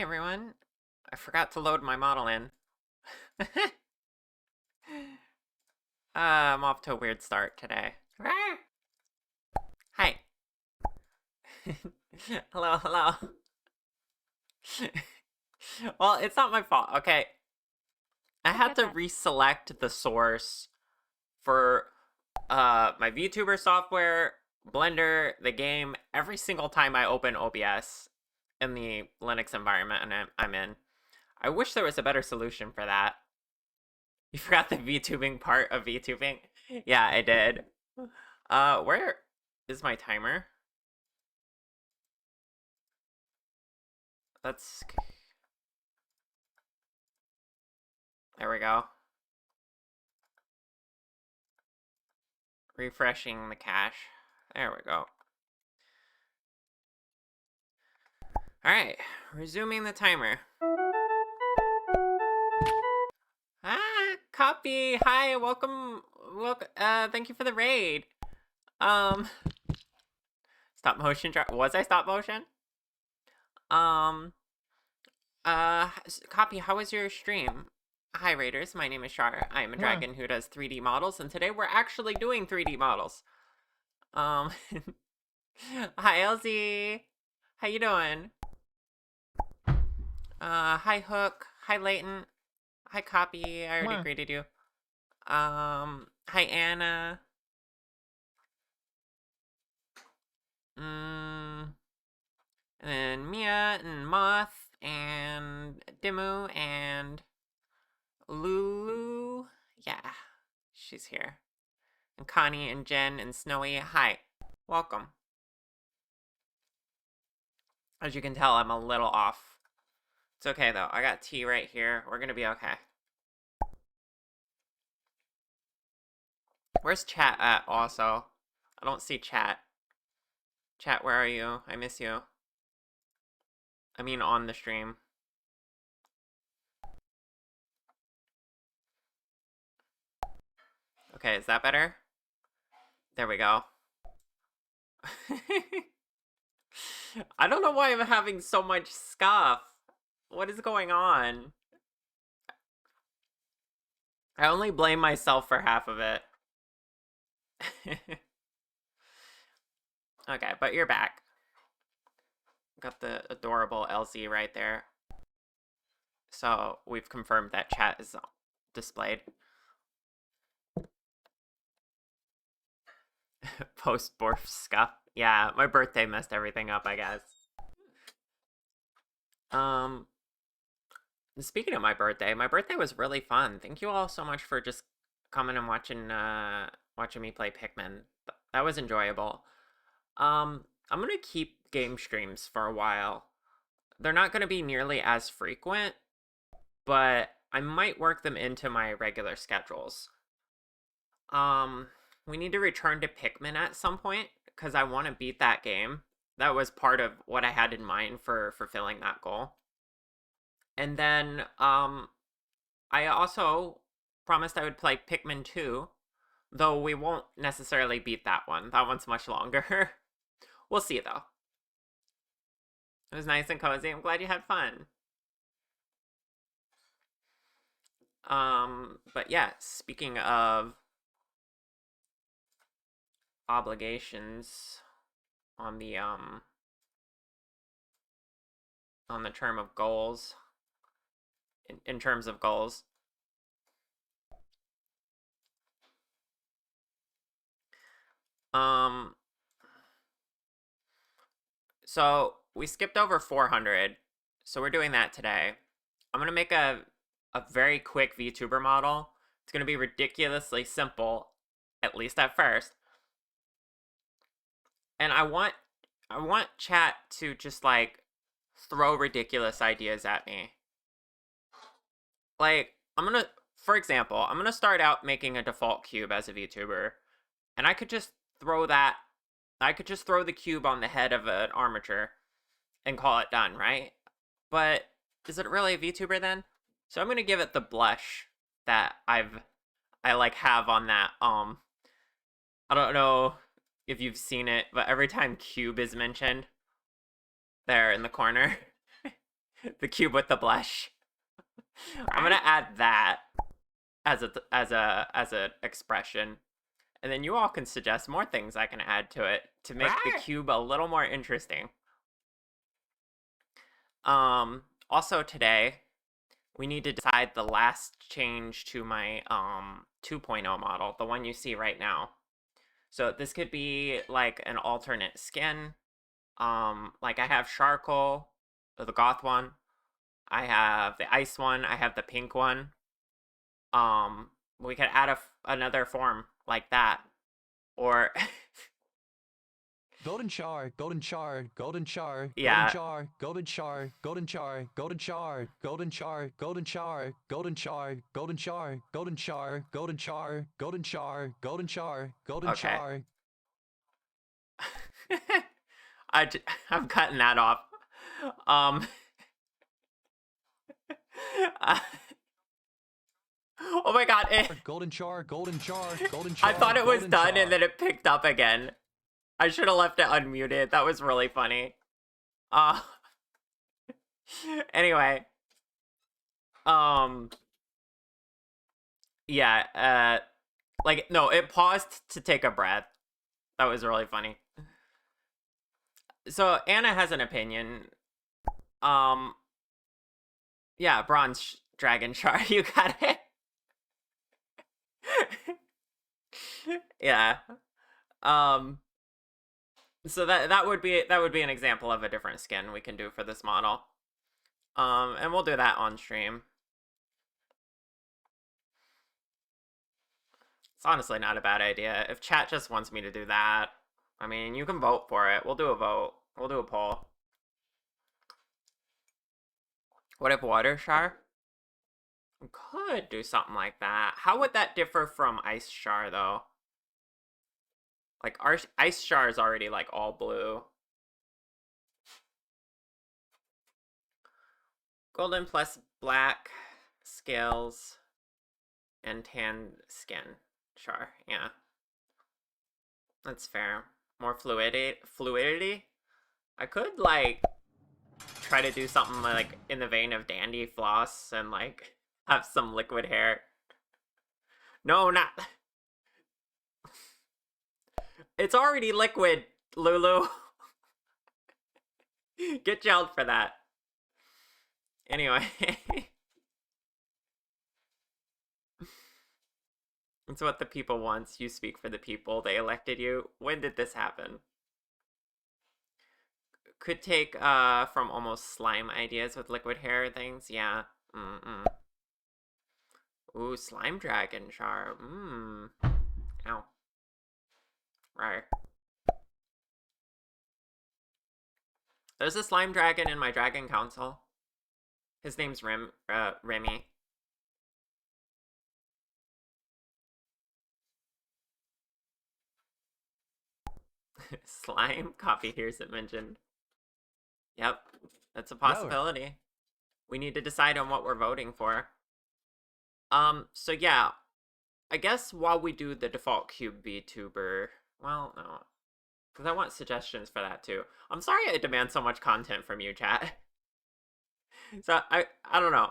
Hi everyone. I forgot to load my model in. I'm off to a weird start today. Hi. Hello, hello. Well, it's not my fault. Okay. I I had get to that. reselect the source for my VTuber software, Blender, the game, every single time I open OBS in the Linux environment and I'm in. I wish there was a better solution for that. You forgot the VTubing part of VTubing? Yeah, I did. Where is my timer? Let's. There we go. Refreshing the cache. There we go. Alright, resuming the timer. Copy. Hi, welcome. Welcome. Thank you for the raid. Um, stop motion. Was I stop motion? Um, Copy. How was your stream? Hi, Raiders. My name is Shar. I am a Huh. dragon who does 3D models, and today we're actually doing 3D models. Um, hi, LZ. How you doing? Hi, Hook. Hi, Leighton. Hi, Copy. I already Huh. greeted you. Hi, Anna. Mm, and then Mia and Moth and Dimu and Lulu. Yeah, she's here. And Connie and Jen and Snowy. Hi, welcome. As you can tell, I'm a little off. It's okay though. I got tea right here. We're gonna be okay. Where's chat at also? I don't see chat. Chat, where are you? I miss you. I mean, on the stream. Okay, is that better? There we go. I don't know why I'm having so much scuff. What is going on? I only blame myself for half of it. Okay, but you're back. Got the adorable LZ right there. So we've confirmed that chat is displayed. Post birth scuff. Yeah, my birthday messed everything up, I guess. Um, Speaking of my birthday was really fun. Thank you all so much for just coming and watching me play Pikmin. That was enjoyable. I'm gonna keep game streams for a while. They're not gonna be nearly as frequent, but I might work them into my regular schedules. Um, we need to return to Pikmin at some point because I want to beat that game. That was part of what I had in mind for fulfilling that goal. And then I also promised I would play Pikmin 2, though we won't necessarily beat that one. That one's much longer. We'll see though. It was nice and cozy. I'm glad you had fun. But yeah, speaking of obligations on the term of goals, in terms of goals. Um, so we skipped over 400, so we're doing that today. I'm gonna make a very quick VTuber model. It's gonna be ridiculously simple, at least at first. And I want chat to just like throw ridiculous ideas at me. Like for example, I'm gonna start out making a default cube as a VTuber, and I could just throw that. I could just throw the cube on the head of an armature and call it done, right? But is it really a VTuber then? So I'm gonna give it the blush that I like have on that. I don't know if you've seen it, but every time cube is mentioned, there in the corner, The cube with the blush. I'm gonna Right? add that as a expression, and then you all can suggest more things I can add to it to make the Right? cube a little more interesting. Also today we need to decide the last change to my 2.0 model, the one you see right now. So this could be like an alternate skin. Like I have charcoal, the goth one. I have the ice one. I have the pink one. We could add another form like that, or Golden char, golden char, golden char, golden yeah, char, golden char, golden char, golden char, golden char, golden char, golden char, golden char, golden char, golden char, golden char, golden char, golden okay. char. I'm cutting that off. Um, uh, oh my god, Golden char, golden char, golden I char, thought it was golden done and char. then it picked up again. I should have left it unmuted. That was really funny. Uh, anyway, um, yeah, like, no, it paused to take a breath. That was really funny. So, Anna has an opinion. Um, yeah, bronze dragon shard, you got it. Yeah. Um, so that would be an example of a different skin we can do for this model. And we'll do that on stream. It's honestly not a bad idea. If chat just wants me to do that, I mean, you can vote for it. We'll do a vote. We'll do a poll. What if water char? Could do something like that. How would that differ from ice char though? Like our ice char is already like all blue. Golden plus black scales and tan skin char. Yeah, that's fair. More fluidity. I could like try to do something like in the vein of dandy floss and like have some liquid hair. No, not. It's already liquid, Lulu. Get gelled for that. Anyway. It's what the people want. You speak for the people. They elected you. When did this happen? Could take from almost slime ideas with liquid hair things. Yeah. Mm-mm. Ooh, slime dragon char. Ow. Right. There's a slime dragon in my dragon council. His name's Remy. Slime? Coffee hears it mentioned. Yep. That's a No, possibility. We need to decide on what we're voting for. So yeah. I guess while we do the default cube VTuber, well, no. Because I want suggestions for that too. I'm sorry I demand so much content from you, chat. So I don't know.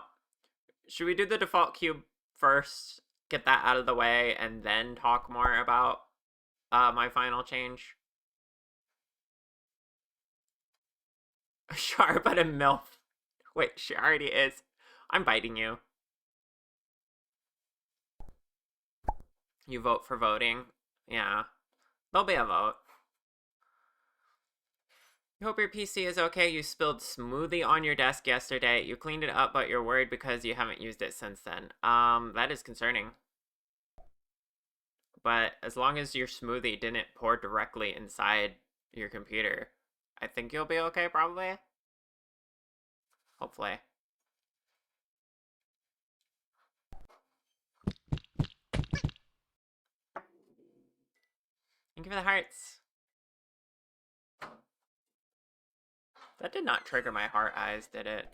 Should we do the default cube first, get that out of the way, and then talk more about my final change? Sharp but a MILF. Wait, she already is. I'm biting you. You vote for voting. Yeah. There'll be a vote. Hope your PC is okay. You spilled smoothie on your desk yesterday. You cleaned it up, but you're worried because you haven't used it since then. That is concerning. But as long as your smoothie didn't pour directly inside your computer, I think you'll be okay, probably. Hopefully. Thank you for the hearts. That did not trigger my heart eyes, did it?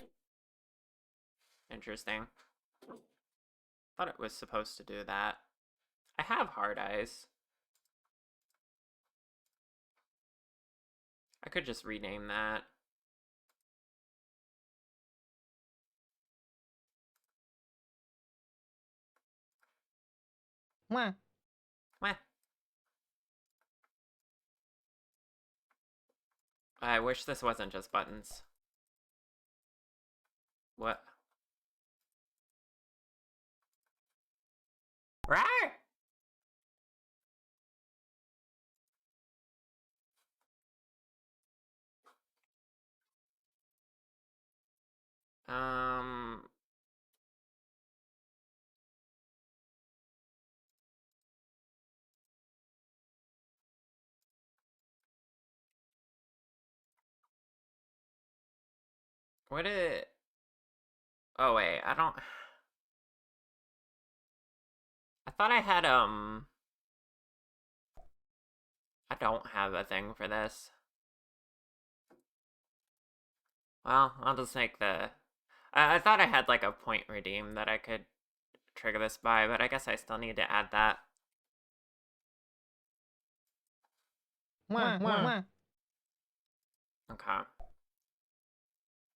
Interesting. Thought it was supposed to do that. I have hard eyes. I could just rename that. Meh. I wish this wasn't just buttons. What? Right? Um, what did... Oh, wait, I don't... I thought I had, I don't have a thing for this. Well, I'll just make the... I thought I had, like, a point redeem that I could trigger this by, but I guess I still need to add that. Okay.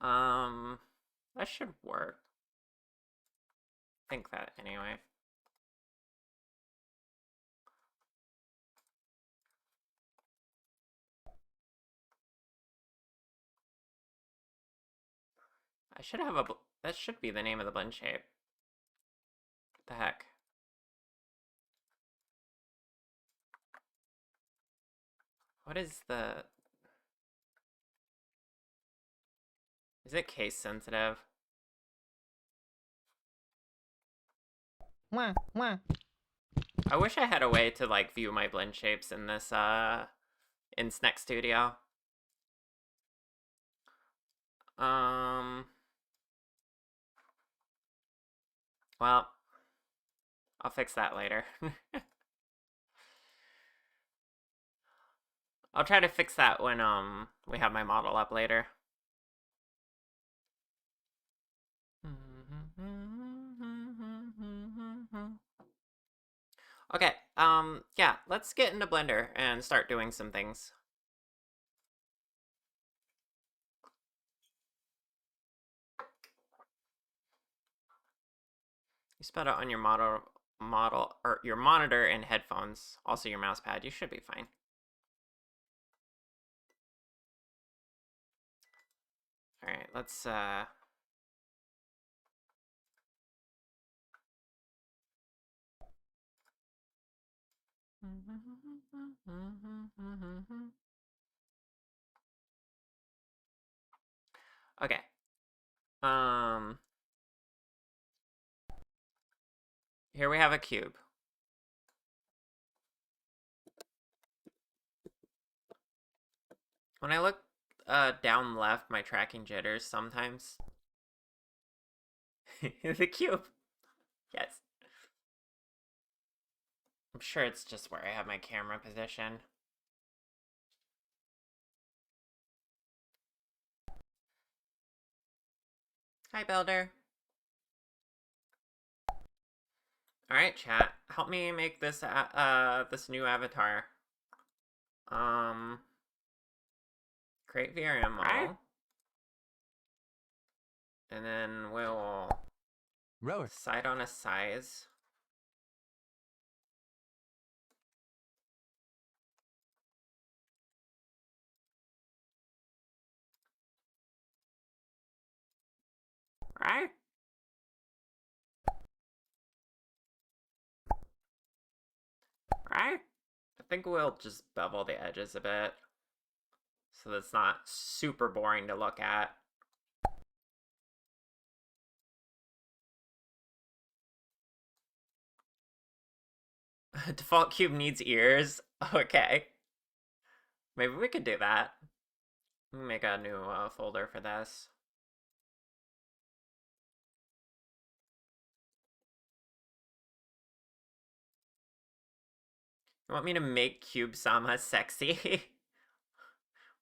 Um, that should work. Think that, anyway. I should have a... That should be the name of the blend shape. What the heck? What is the... Is it case sensitive? I wish I had a way to, like, view my blend shapes in this, in Snack Studio. Um... Well, I'll fix that later. I'll try to fix that when, we have my model up later. Okay, yeah, let's get into Blender and start doing some things. You spelled it on your model or your monitor and headphones, also your mouse pad. You should be fine. All right, let's Okay. Um Here we have a cube. When I look down left, my tracking jitters sometimes. The cube. Yes. I'm sure it's just where I have my camera positioned. Hi, Builder. All right, chat. Help me make this this new avatar. Um, create VRM model, and then we'll Rower. decide on a size. Right. Right. I think we'll just bevel the edges a bit, so that's not super boring to look at. Default cube needs ears. Okay. Maybe we could do that. Make a new folder for this. You want me to make Cube Sama sexy?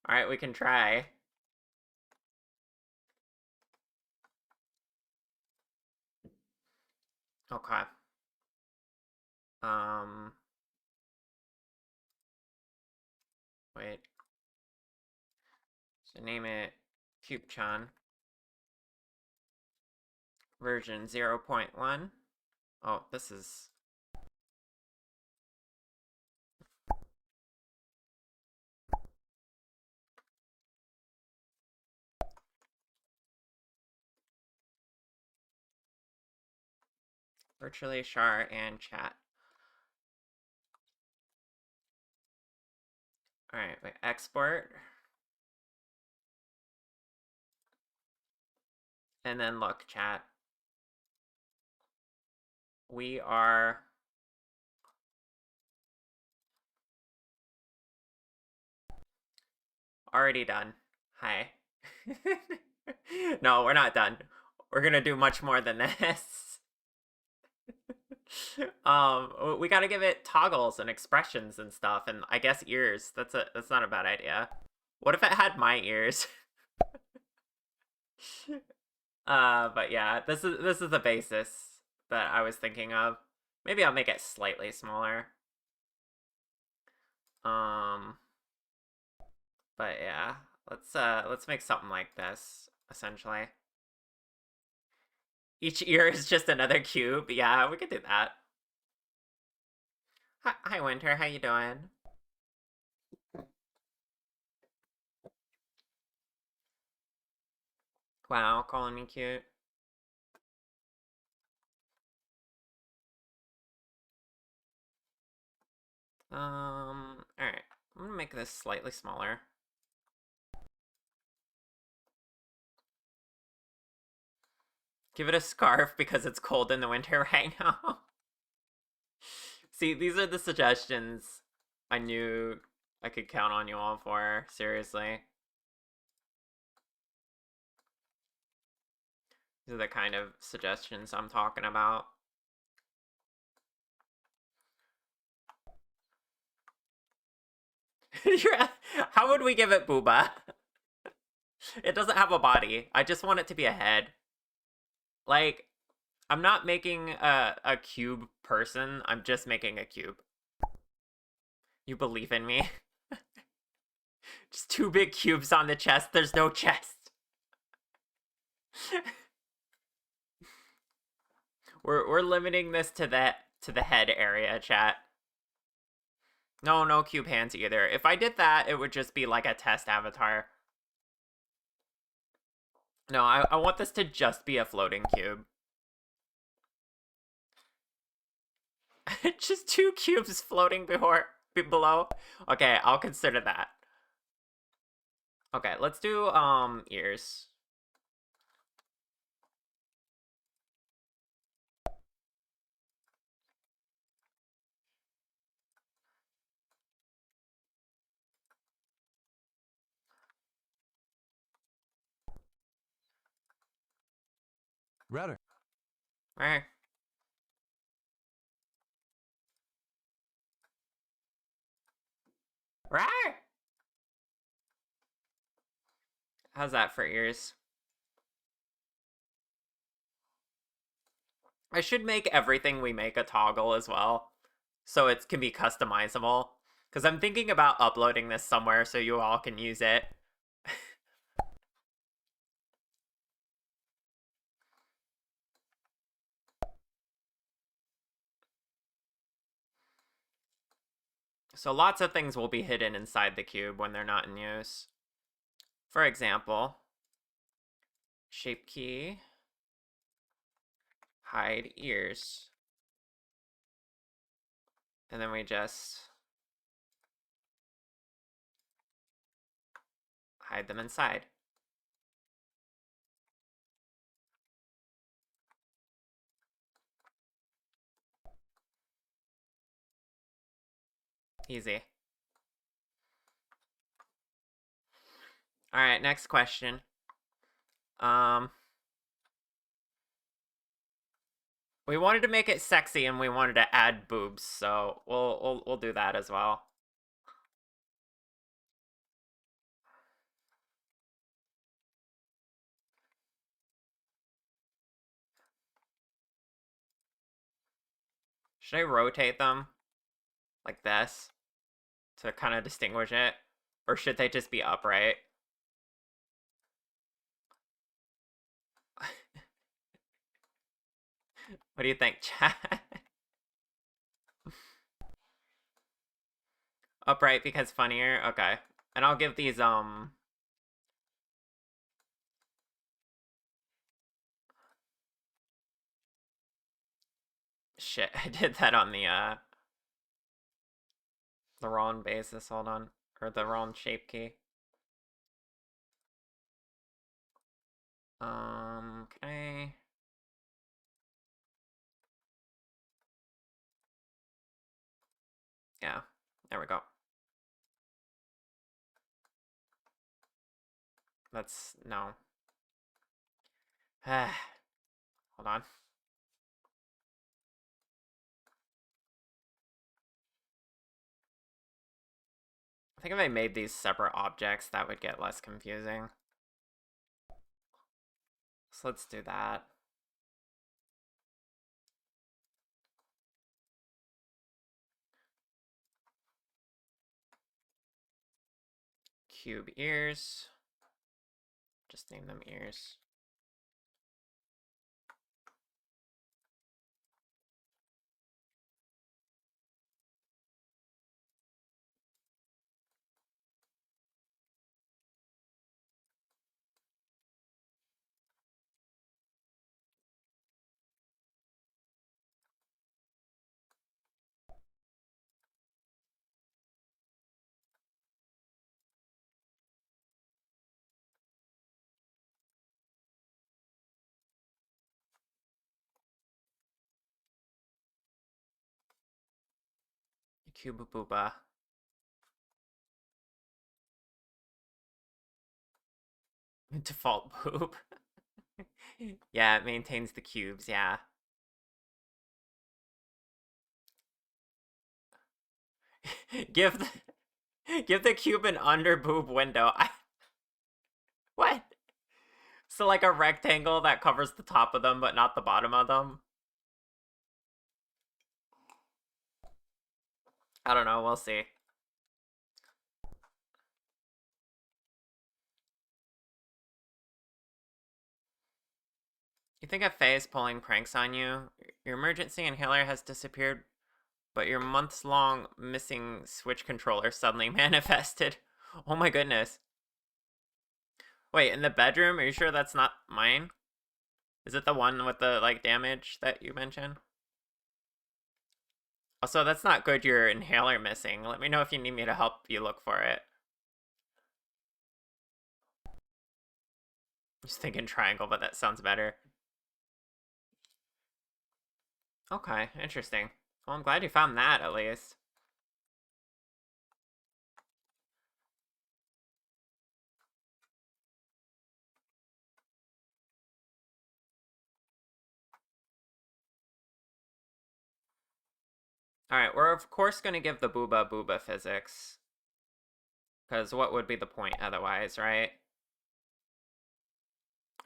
Alright, we can try. Okay. Um. Wait. So name it CubeChan. Version 0.1. Oh, this is Virtually Char and chat. All right, wait, export. And then look, chat. We are already done. Hi. No, we're not done. We're gonna do much more than this. We gotta give it toggles and expressions and stuff, and I guess ears. That's not a bad idea. What if it had my ears? But yeah, this is the basis that I was thinking of. Maybe I'll make it slightly smaller. Um, but yeah, let's make something like this essentially. Each ear is just another cube. Yeah, we could do that. Hi, Winter. How you doing? Wow, calling me cute. All right. I'm gonna make this slightly smaller. Give it a scarf because it's cold in the winter right now. See, these are the suggestions I knew I could count on you all for. Seriously. These are the kind of suggestions I'm talking about. How would we give it Booba? It doesn't have a body. I just want it to be a head. Like, I'm not making a cube person. I'm just making a cube. You believe in me? Just two big cubes on the chest. There's no chest. we're limiting this to the head area, chat. No, no cube hands either. If I did that, it would just be like a test avatar. No, I want this to just be a floating cube. Just two cubes floating below. Okay, I'll consider that. Okay, let's do ears. Router. Right. Right. How's that for ears? I should make everything we make a toggle as well, so it can be customizable. Because I'm thinking about uploading this somewhere so you all can use it. So lots of things will be hidden inside the cube when they're not in use. For example, shape key, hide ears. And then we just hide them inside. Easy. All right, next question. We wanted to make it sexy and we wanted to add boobs, so we'll do that as well. Should I rotate them like this to kind of distinguish it? Or should they just be upright? What do you think, chat? Upright because funnier? Okay. And I'll give these, Shit, I did that on the wrong basis. Hold on, or the wrong shape key. Can I? Yeah, there we go. That's no. Hold on. I think if I made these separate objects, that would get less confusing. So let's do that. Cube ears. Just name them ears. Cube booba. Default boob. Yeah, it maintains the cubes, yeah. give give the cube an under boob window. What? So like a rectangle that covers the top of them but not the bottom of them? I don't know, we'll see. You think a Fae is pulling pranks on you? Your emergency inhaler has disappeared, but your months long missing Switch controller suddenly manifested. Oh my goodness. Wait, in the bedroom? Are you sure that's not mine? Is it the one with the like damage that you mentioned? Also, that's not good, your inhaler missing. Let me know if you need me to help you look for it. Just thinking triangle, but that sounds better. Okay, interesting. Well, I'm glad you found that at least. Alright, we're of course going to give the booba booba physics. Because what would be the point otherwise, right?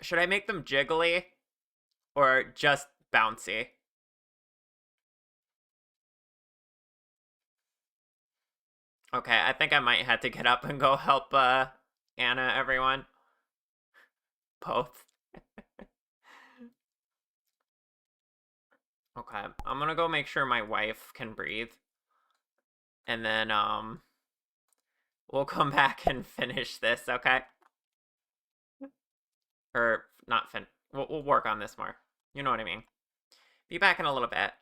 Should I make them jiggly? Or just bouncy? Okay, I think I might have to get up and go help Anna, everyone. Both. Okay, I'm gonna go make sure my wife can breathe. And then, we'll come back and finish this, okay? Or, not we'll work on this more. You know what I mean. Be back in a little bit.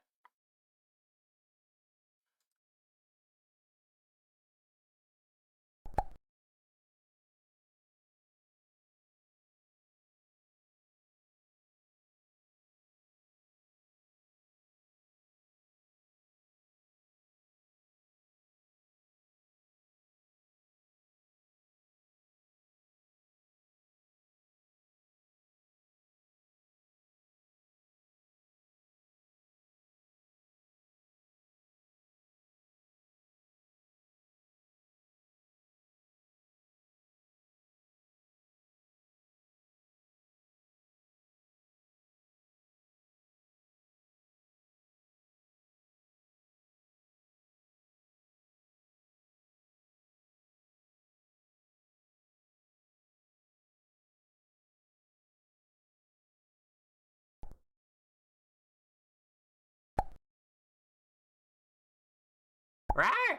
Right?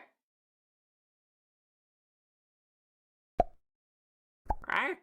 Right?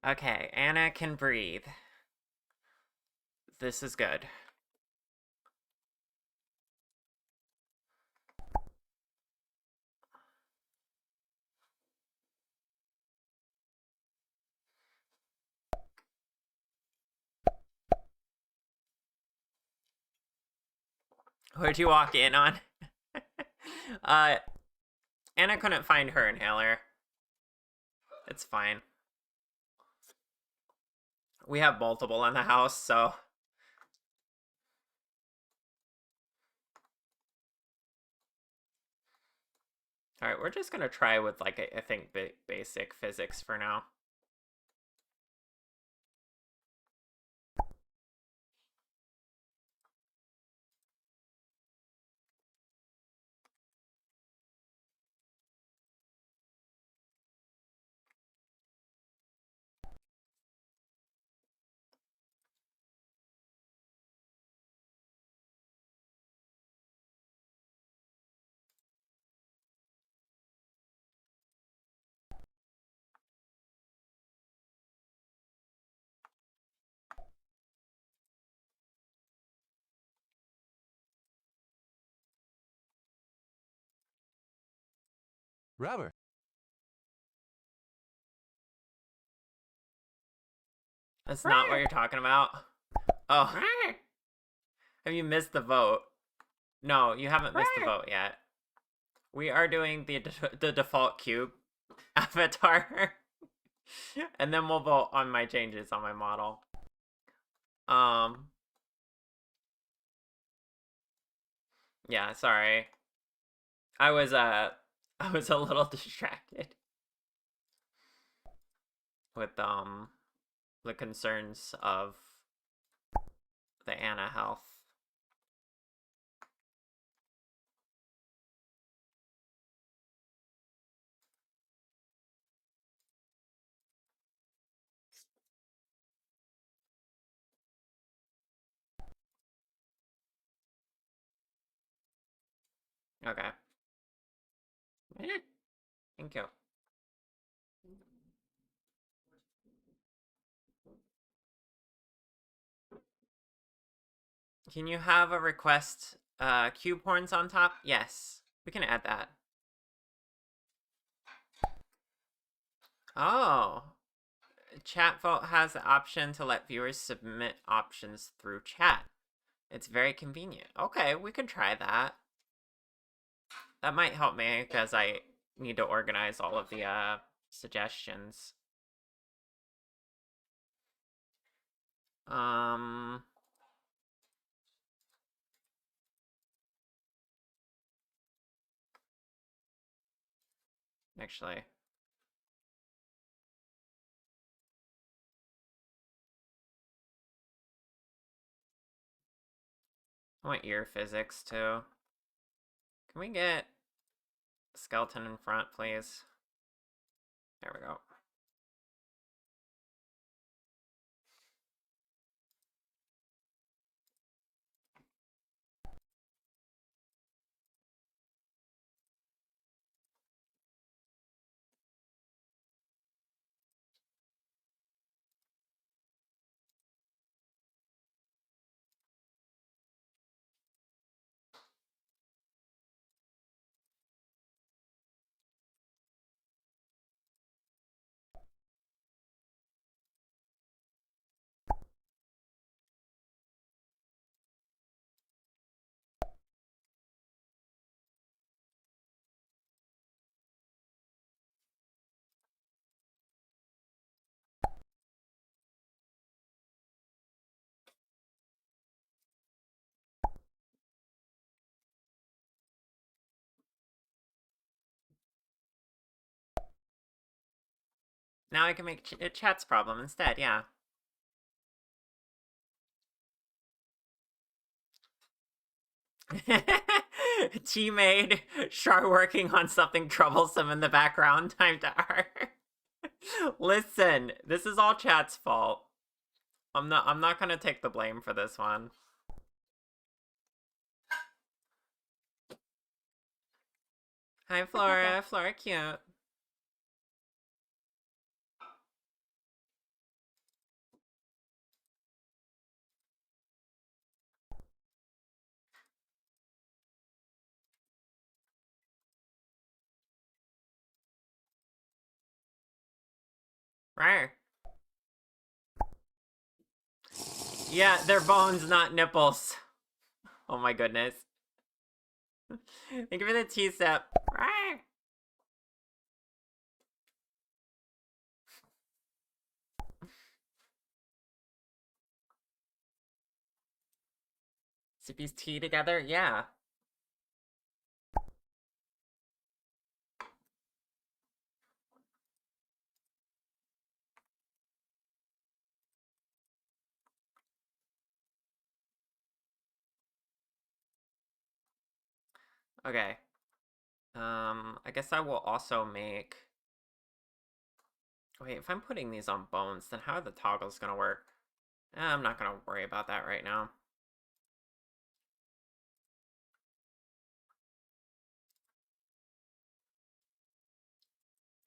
Okay, Anna can breathe. This is good. Who'd you walk in on? uh, Anna couldn't find her inhaler. It's fine. We have multiple in the house, so. Alright, we're just gonna try with, like, I think basic physics for now. Rubber. That's not what you're talking about. Oh. Have you missed the vote? No, you haven't missed the vote yet. We are doing the default cube avatar. And then we'll vote on my changes on my model. Um yeah, sorry. I was I was a little distracted with the concerns of the Anna health. Okay. Thank you. Can you have a request cube horns on top? Yes. We can add that. Oh. Chat vote has the option to let viewers submit options through chat. It's very convenient. Okay, we can try that. That might help me because I need to organize all of the suggestions. Um actually. I want ear physics too. Can we get skeleton in front, please? There we go. Now I can make chat's problem instead, yeah. Teammate Char working on something troublesome in the background. Time to R. Listen, this is all chat's fault. I'm not gonna take the blame for this one. Hi Flora, Flora cute. Right. Yeah, they're bones, not nipples. Oh my goodness. Thank you for the T-step. Sippy's tea together? Yeah. Okay. I guess I will also make... Wait, if I'm putting these on bones, then how are the toggles gonna work? I'm not gonna worry about that right now.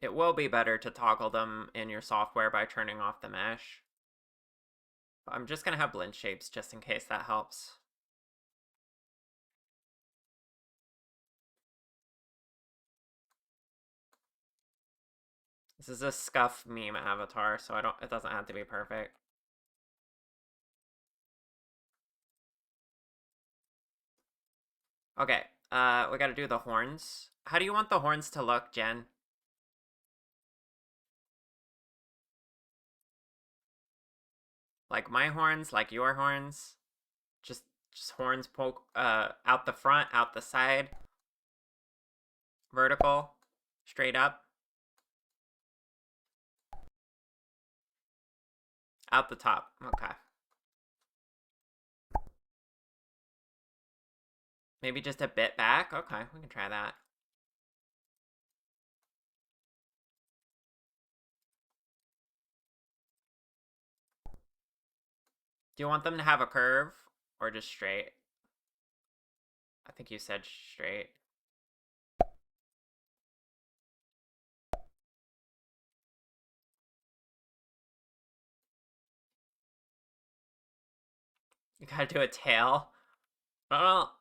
It will be better to toggle them in your software by turning off the mesh. But I'm just gonna have blend shapes just in case that helps. This is a scuff meme avatar, so it doesn't have to be perfect. Okay, we gotta do the horns. How do you want the horns to look, Jen? Like my horns, like your horns? Just just horns poke out the front, out the side, vertical, straight up, out the top. Okay. Maybe just a bit back. Okay, we can try that. Do you want them to have a curve or just straight? I think you said straight. You gotta do a tail. Well,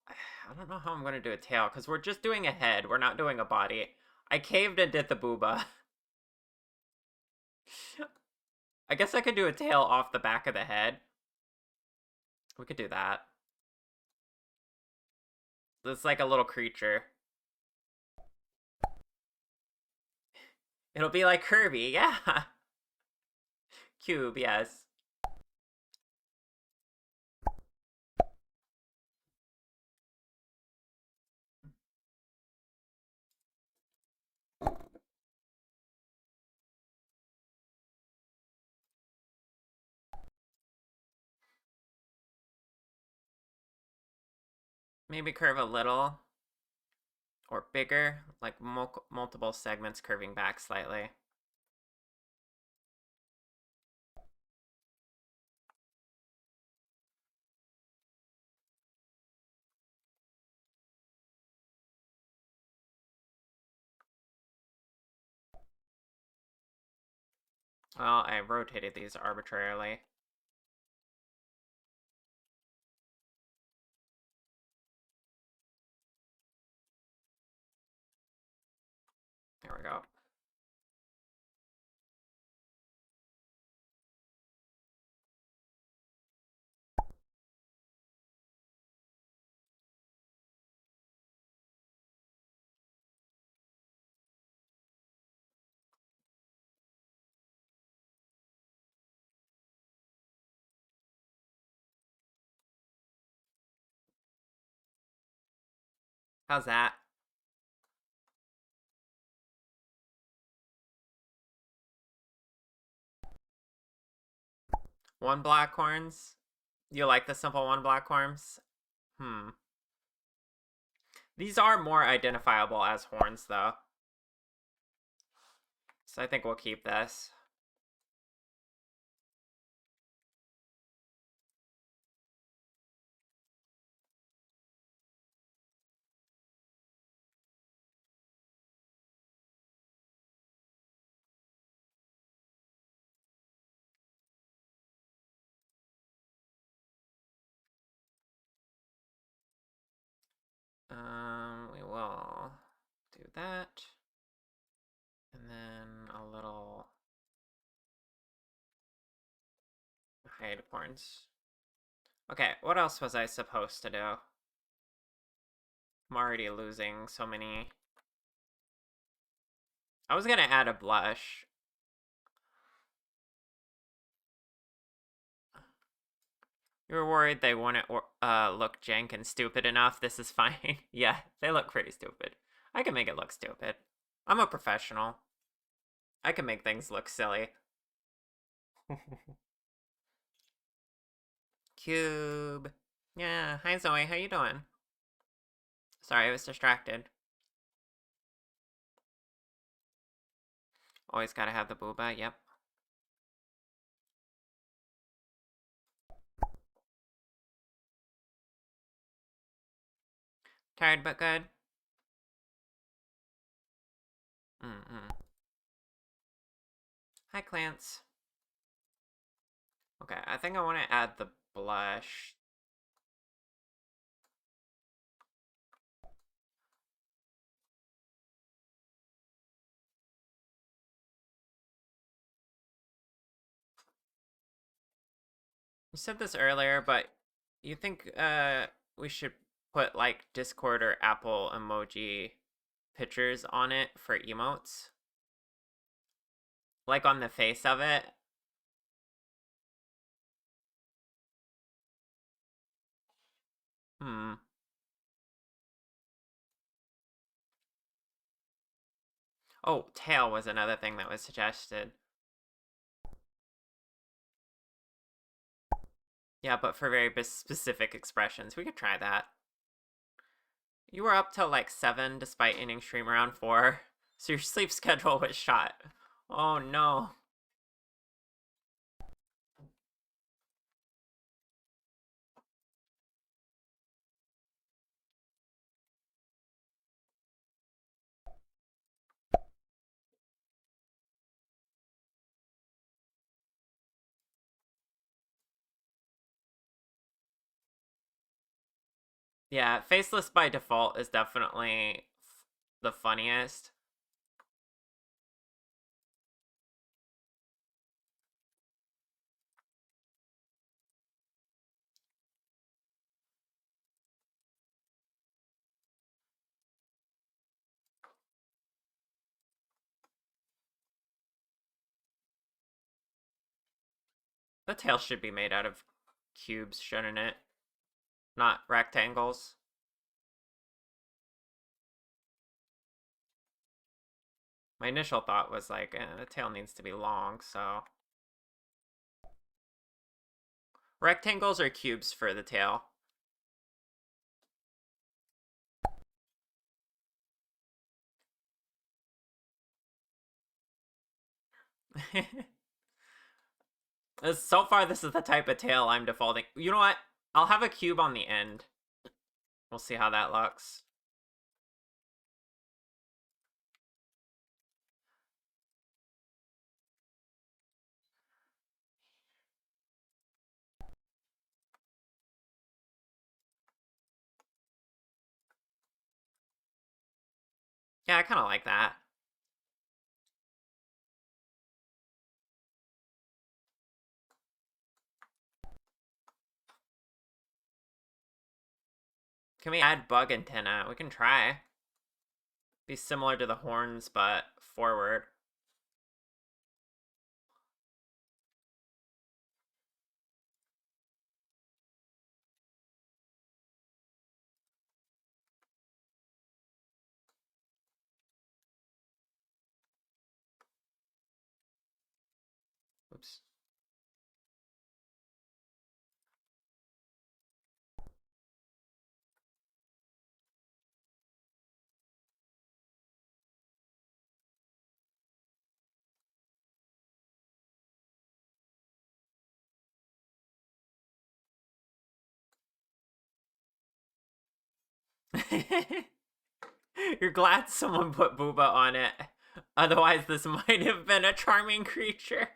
I don't know how I'm gonna do a tail because we're just doing a head. We're not doing a body. I caved and did the booba. I guess I could do a tail off the back of the head. We could do that. It's like a little creature. It'll be like Kirby, yeah. Cube, yes. Maybe curve a little or bigger, like multiple segments curving back slightly. Well, I rotated these arbitrarily. There we go. How's that? One black horns? You like the simple one black horns? Hmm. These are more identifiable as horns, though. So I think we'll keep this. We will do that. And then a little hide horns. Okay, what else was I supposed to do? I'm already losing so many. I was gonna add a blush. You were worried they wouldn't look jank and stupid enough. This is fine. Yeah, they look pretty stupid. I can make it look stupid. I'm a professional. I can make things look silly. Cube. Yeah, hi Zoe, how you doing? Sorry, I was distracted. Always gotta have the booba, yep. Tired but good. Mm-mm. Hi Clance. Okay, I think I want to add the blush. You said this earlier, but you think we should put like Discord or Apple emoji pictures on it for emotes? Like on the face of it? Hmm. Oh, tail was another thing that was suggested. Yeah, but for very specific expressions. We could try that. You were up till like 7 despite ending stream around 4. So your sleep schedule was shot. Oh no. Yeah, faceless by default is definitely the funniest. The tail should be made out of cubes, shouldn't it? Not rectangles. My initial thought was like, the tail needs to be long, so. Rectangles or cubes for the tail? So far, this is the type of tail I'm defaulting. You know what? I'll have a cube on the end. We'll see how that looks. Yeah, I kind of like that. Can we add bug antenna? We can try. Be similar to the horns, but forward. Oops. You're glad someone put booba on it. Otherwise, this might have been a charming creature.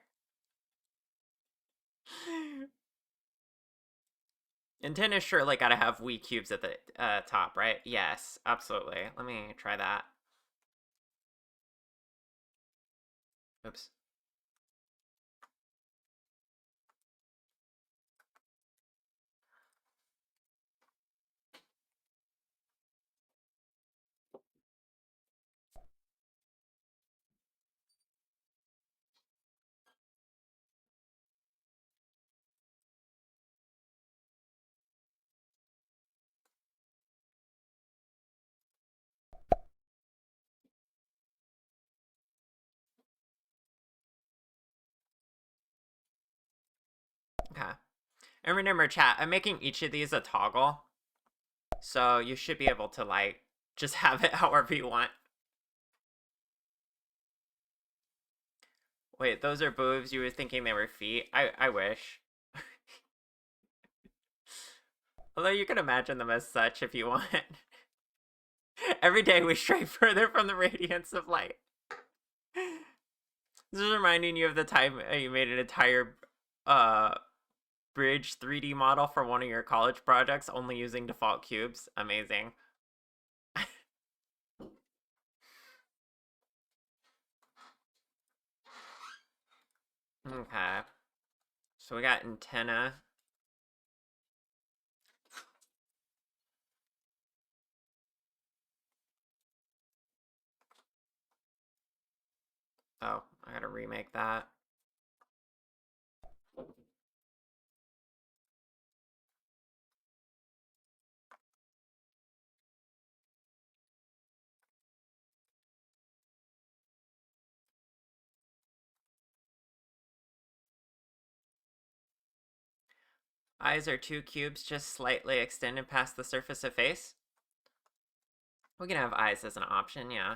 Antenna surely gotta have Wii cubes at the top, right? Yes, absolutely. Let me try that. Oops. Okay. And remember, chat, I'm making each of these a toggle. So you should be able to, like, just have it however you want. Wait, those are boobs? You were thinking they were feet? I wish. Although you can imagine them as such if you want. Every day we stray further from the radiance of light. This is reminding you of the time you made an entire uh bridge 3D model for one of your college projects only using default cubes. Amazing. Okay. So we got antenna. Oh, I gotta remake that. Eyes are two cubes just slightly extended past the surface of face. We can have eyes as an option, yeah.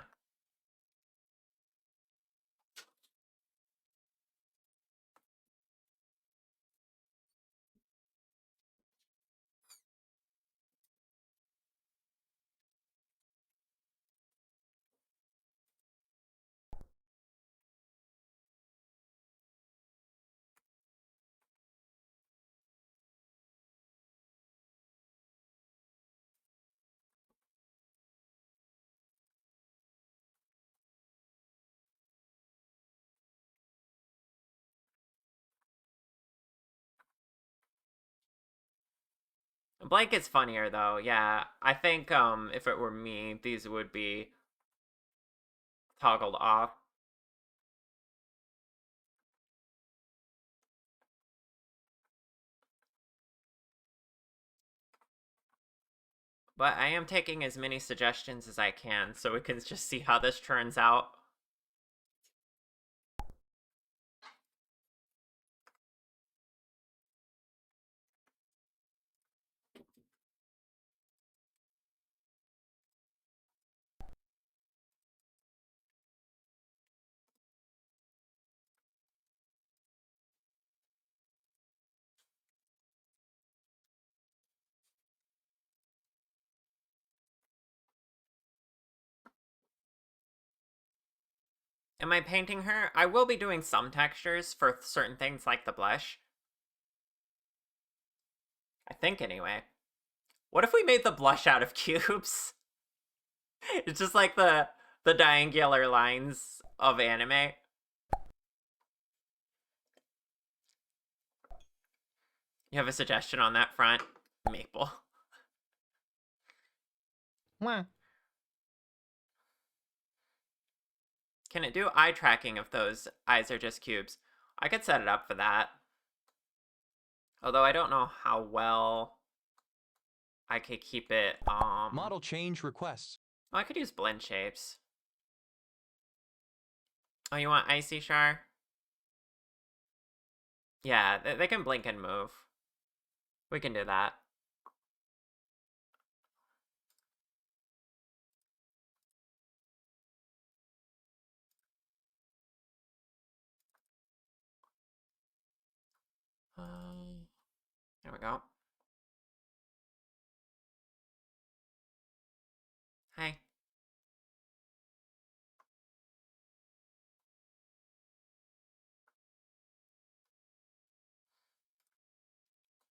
Blank is funnier though, yeah. I think if it were me, these would be toggled off. But I am taking as many suggestions as I can so we can just see how this turns out. Am I painting her? I will be doing some textures for certain things like the blush. I think anyway. What if we made the blush out of cubes? It's just like the triangular lines of anime. You have a suggestion on that front? Maple. Mwah. Can it do eye tracking if those eyes are just cubes? I could set it up for that. Although I don't know how well I could keep it, Model change requests. oh, I could use blend shapes. Oh, you want Icy Char? Yeah, they can blink and move. We can do that. There we go. Hi.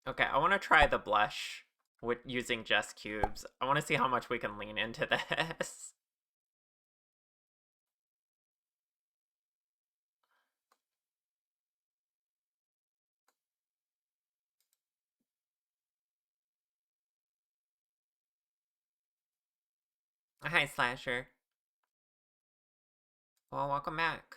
Okay, I want to try the blush with using just cubes. I want to see how much we can lean into this. Hi, Slasher. Well, welcome back.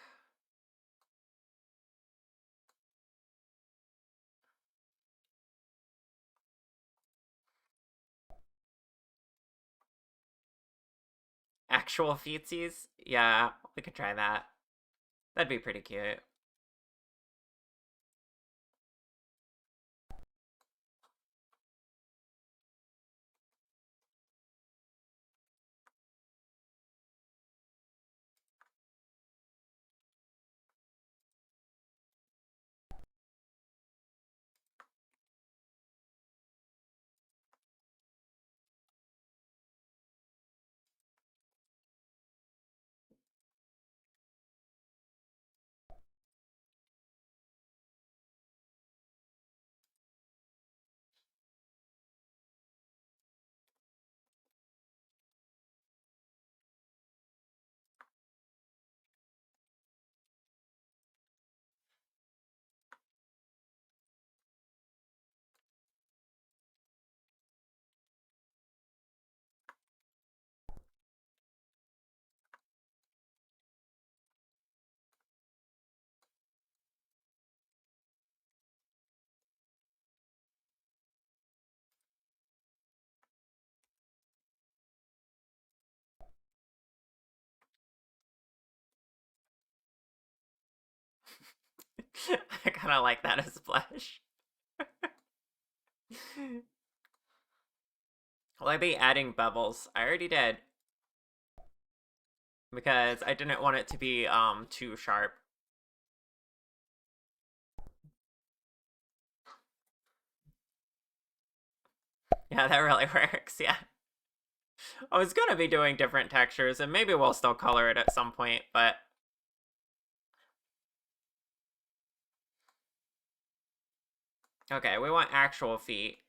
Actual feetsies? Yeah, we could try that. That'd be pretty cute. I kind of like that as blush. Will I be adding bubbles? I already did. Because I didn't want it to be too sharp. Yeah, that really works, yeah. I was gonna be doing different textures, and maybe we'll still color it at some point, but... Okay, we want actual feet.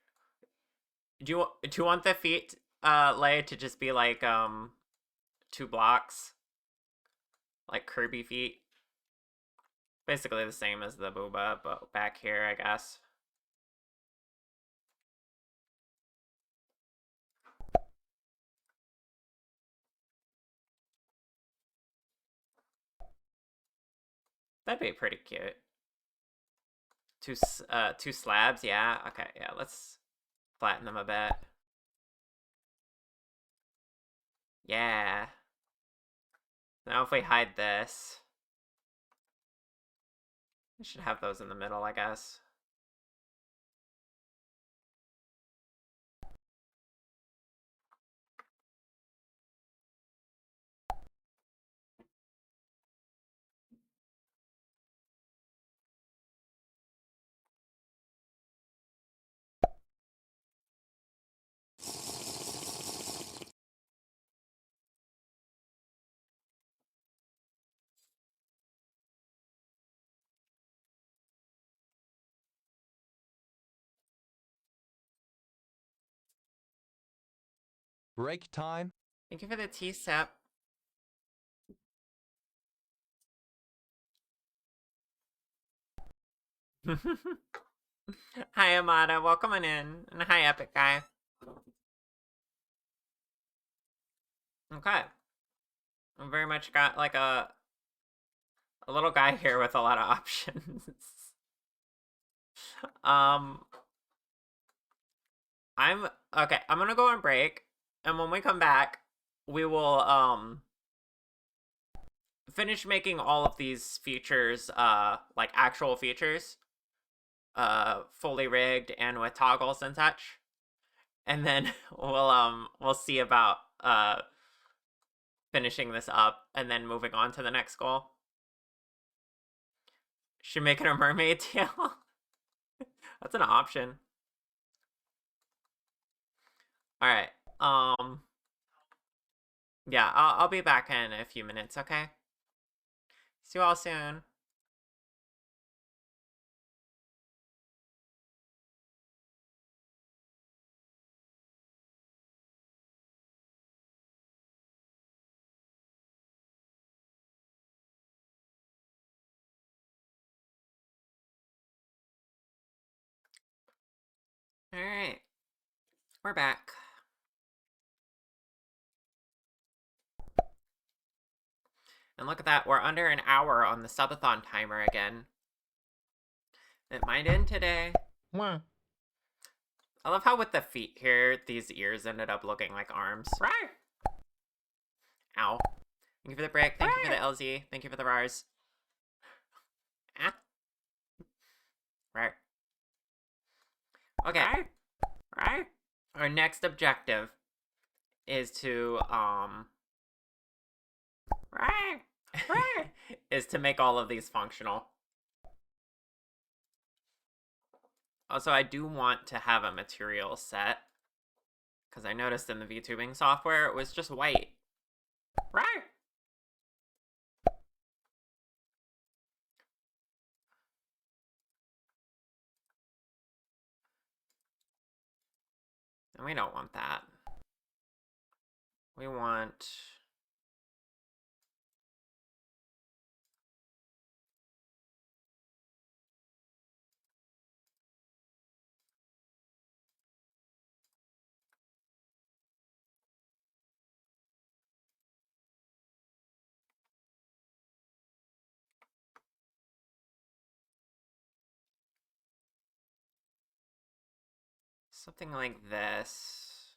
Do you want the feet lay to just be like 2 blocks? Like Kirby feet? Basically the same as the booba, but back here, I guess. That'd be pretty cute. Two slabs, yeah. Okay, yeah, let's flatten them a bit. Yeah. Now if we hide this, I should have those in the middle, I guess. Break time. Thank you for the tea sip. Hi, Amada. Welcome on in. And hi, Epic Guy. Okay. I very much got like a little guy here with a lot of options. um, I'm okay. I'm gonna go on break, and when we come back, we will finish making all of these features like actual features, fully rigged and with toggles and such, and then we'll see about finishing this up and then moving on to the next goal. Should make it a mermaid tail. That's an option. All right. Yeah, I'll be back in a few minutes. Okay. See you all soon. All right. We're back. And look at that, we're under an hour on the subathon timer again. It might end today. Mwah. I love how with the feet here, these ears ended up looking like arms. Right. Ow. Thank you for the brick. Thank you for the LZ. Thank you for the RARs. Ah. Right. Okay. Right. Our next objective is to is to make all of these functional. Also, I do want to have a material set because I noticed in the VTubing software it was just white. Right. And we don't want that. We want something like this.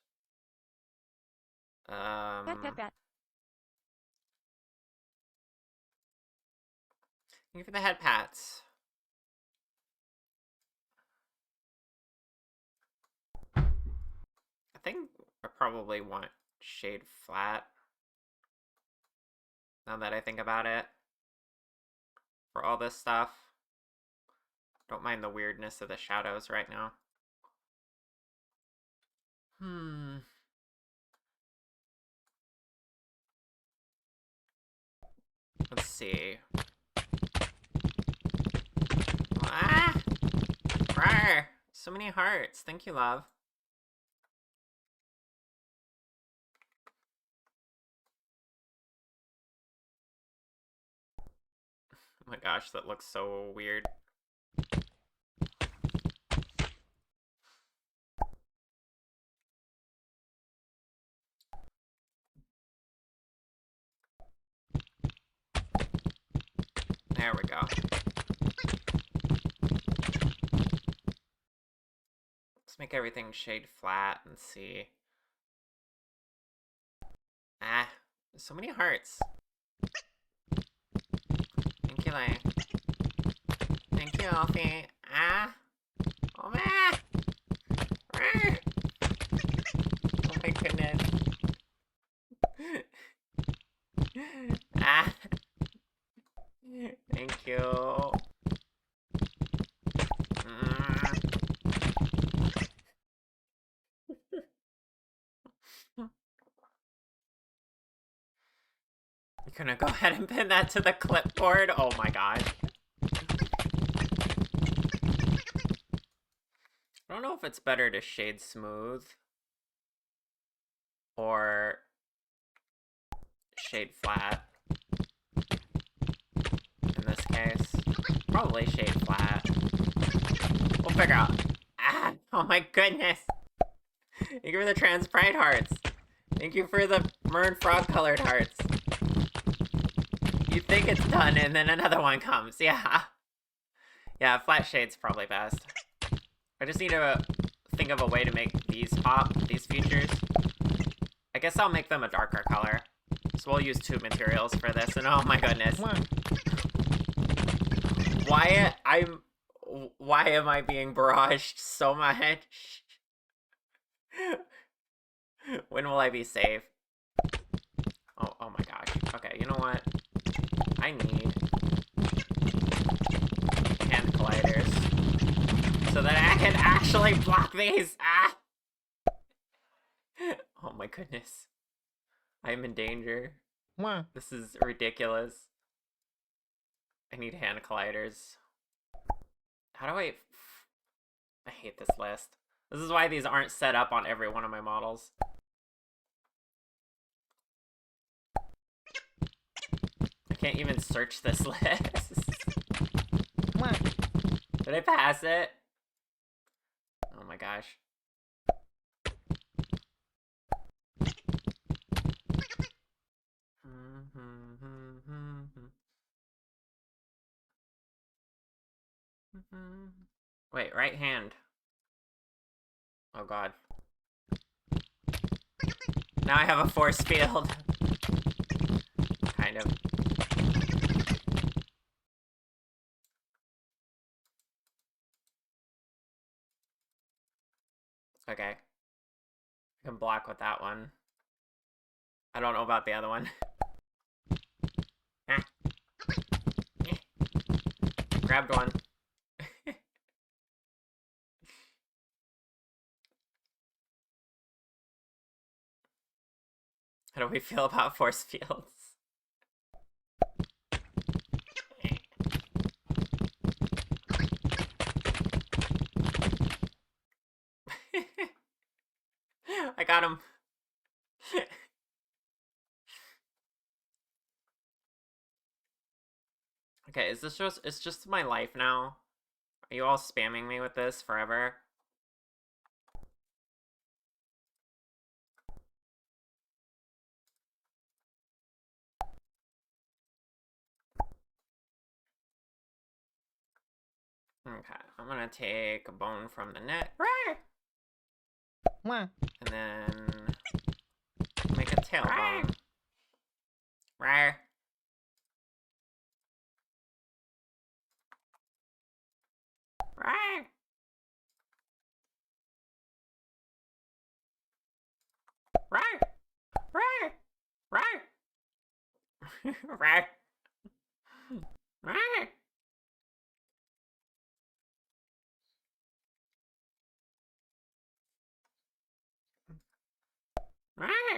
Thank you for the head pats. I think I probably want shade flat. Now that I think about it. For all this stuff. Don't mind the weirdness of the shadows right now. Let's see. Ah! Rawr! So many hearts. Thank you, love. Oh my gosh, that looks so weird. There we go. Let's make everything shade flat and see. Ah, so many hearts. Thank you, Lay. Thank you, Alfie. Ah. Oh, man. Oh my goodness. Ah. Thank you. I'm gonna go ahead and pin that to the clipboard. Oh my god. I don't know if it's better to shade smooth or shade flat in this case. Probably shade flat. We'll figure out. Ah! Oh my goodness! Thank you for the trans pride hearts. Thank you for the maroon frog colored hearts. You think it's done and then another one comes. Yeah. Yeah, flat shade's probably best. I just need to think of a way to make these pop, these features. I guess I'll make them a darker color. So we'll use two materials for this, and oh my goodness. Why am I being barraged so much? When will I be safe? Oh my gosh. Okay, you know what? I need hand colliders so that I can actually block these. Ah! Oh my goodness. I'm in danger. This is ridiculous. I need hand colliders. How do I hate this list. This is why these aren't set up on every one of my models. I can't even search this list. Did I pass it? Oh my gosh. Wait, right hand. Oh god. Now I have a force field. Kind of. Okay. I can block with that one. I don't know about the other one. Ah. Grabbed one. How do we feel about force fields? I got him. Okay, is this just, it's just my life now? Are you all spamming me with this forever? Okay, I'm gonna take a bone from the neck. And then make a tailbone. Rawr. Rawr. Rawr. Rawr. Rawr. Rawr. Rawr. Rawr.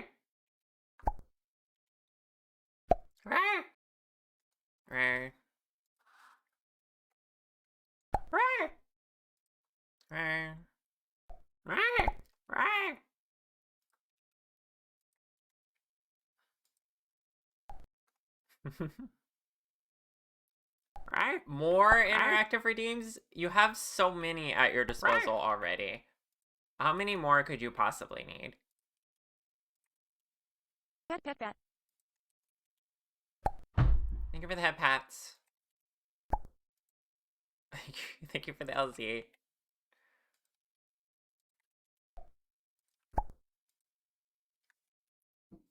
Rawr. Rawr. Rawr. Rawr. Rawr. Rawr. Right? More interactive redeems? You have so many at your disposal already. How many more could you possibly need? Pat, pat, pat. Thank you for the head pats. Thank you for the LZ.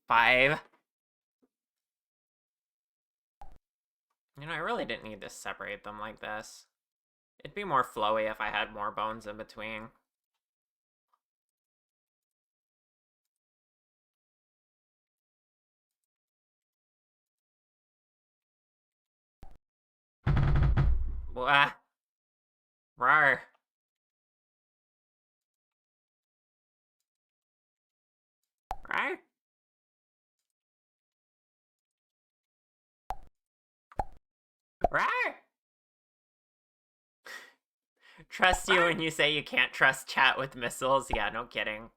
Five. You know, I really didn't need to separate them like this. It'd be more flowy if I had more bones in between. Blah. Rawr. Rawr. Rawr. Trust you when you say you can't trust chat with missiles. Yeah, no kidding.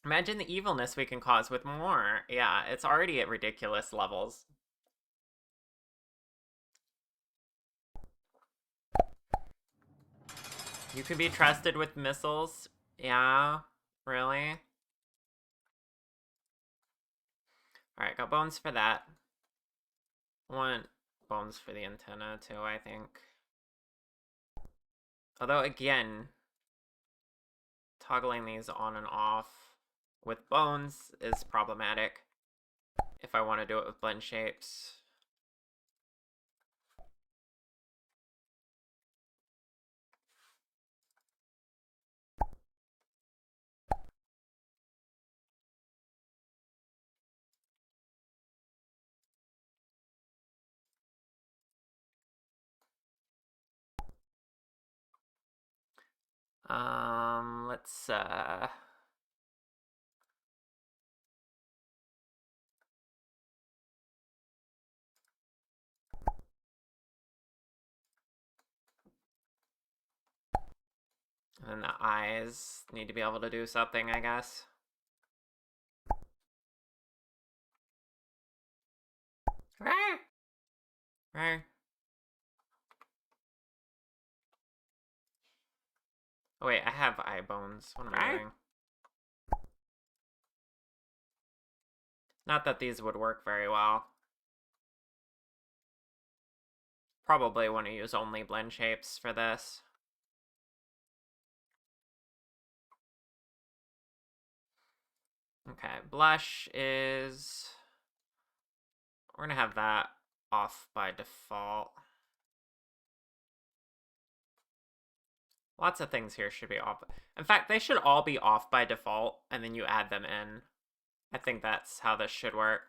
Imagine the evilness we can cause with more. Yeah, it's already at ridiculous levels. You can be trusted with missiles. Yeah, really? Alright, got bones for that. I want bones for the antenna too, I think. Although, again, toggling these on and off with bones is problematic if I want to do it with blend shapes. Let's and then the eyes need to be able to do something, I guess. Rawr! Rawr. Oh wait, I have eye bones. What am I doing? Not that these would work very well. Probably want to use only blend shapes for this. Okay, blush is... We're gonna have that off by default. Lots of things here should be off. In fact, they should all be off by default, and then you add them in. I think that's how this should work.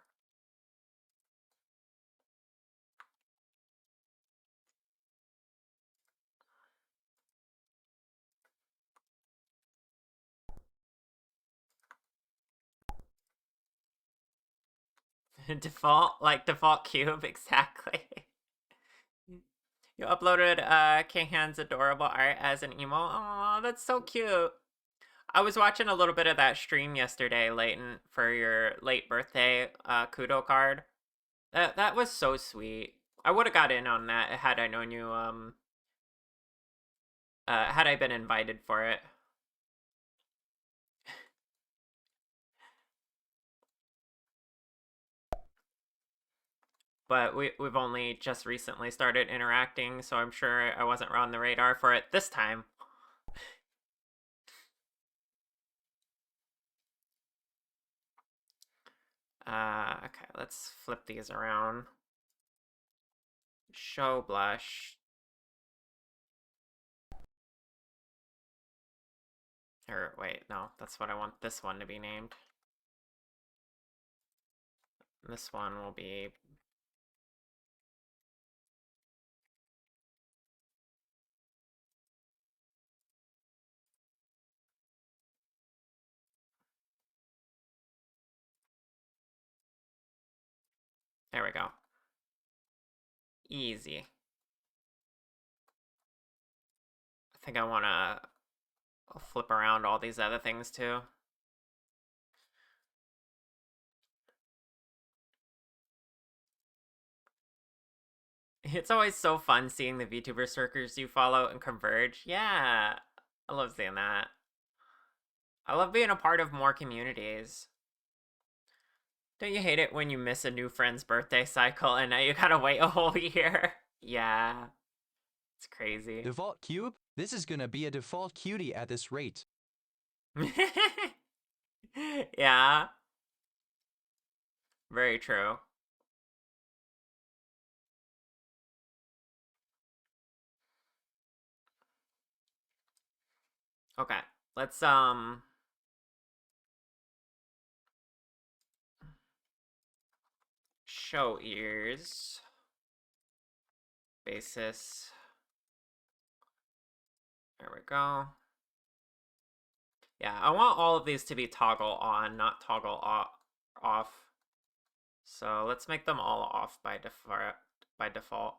Default, like default cube, exactly. You uploaded Kahan's adorable art as an emo. Aw, that's so cute. I was watching a little bit of that stream yesterday, Leighton, for your late birthday kudo card. That was so sweet. I would have got in on that had I known you. Had I been invited for it. But we've only just recently started interacting, so I'm sure I wasn't on the radar for it this time. Okay, let's flip these around. Show blush. Or wait, no, that's what I want this one to be named. This one will be... There we go. Easy. I think I want to flip around all these other things too. It's always so fun seeing the VTuber circles you follow and converge. Yeah, I love seeing that. I love being a part of more communities. Don't you hate it when you miss a new friend's birthday cycle and now you gotta wait a whole year? Yeah, it's crazy. Default cube? This is gonna be a default cutie at this rate. Yeah, very true. Okay, let's show ears. Basis. There we go. Yeah, I want all of these to be toggle on, not toggle off. So let's make them all off by default.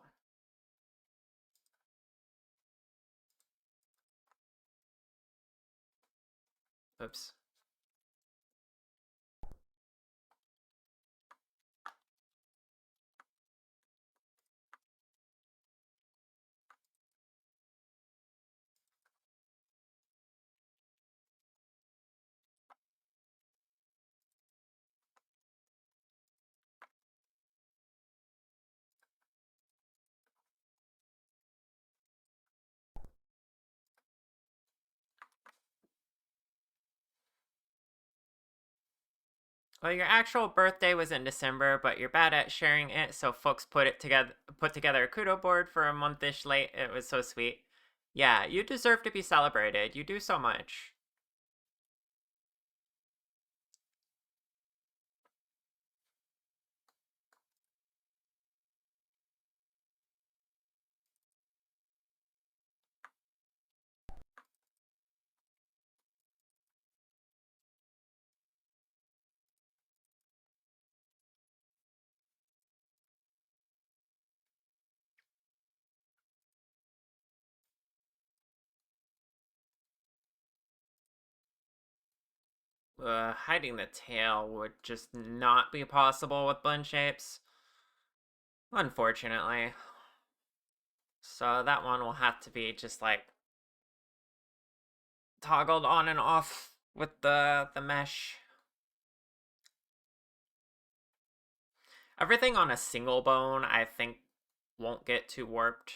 Oops. Well, your actual birthday was in December, but you're bad at sharing it, so folks put together a kudo board for a monthish late. It was so sweet. Yeah, you deserve to be celebrated. You do so much. Hiding the tail would just not be possible with blend shapes, unfortunately. So that one will have to be just like toggled on and off with the mesh. Everything on a single bone, I think, won't get too warped.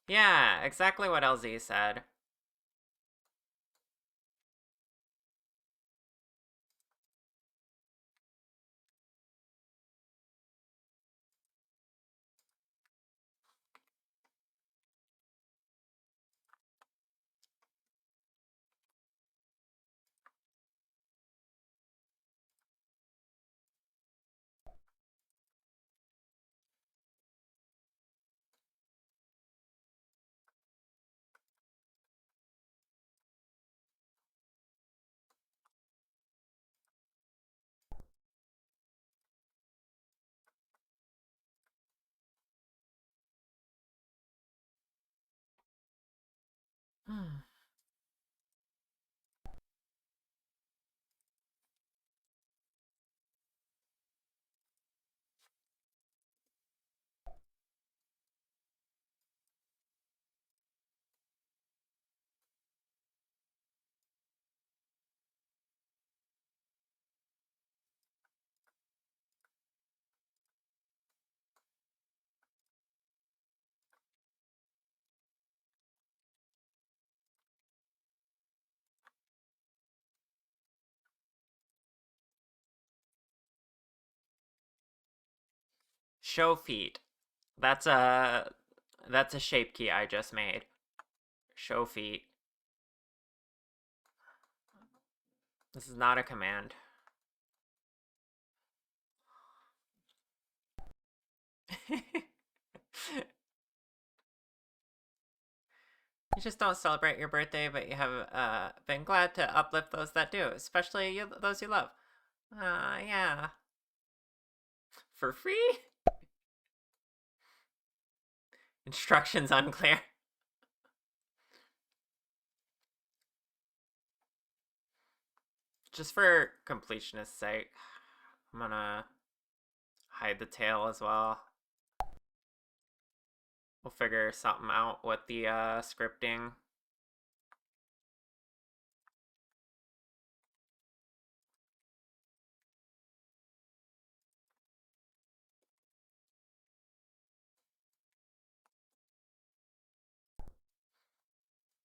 Yeah, exactly what LZ said. Show feet. That's a that's a shape key I just made. Show feet. This is not a command. You just don't celebrate your birthday, but you have been glad to uplift those that do, especially those you love. Yeah. For free? Instructions unclear. Just for completionist's sake, I'm gonna hide the tail as well. We'll figure something out with the scripting.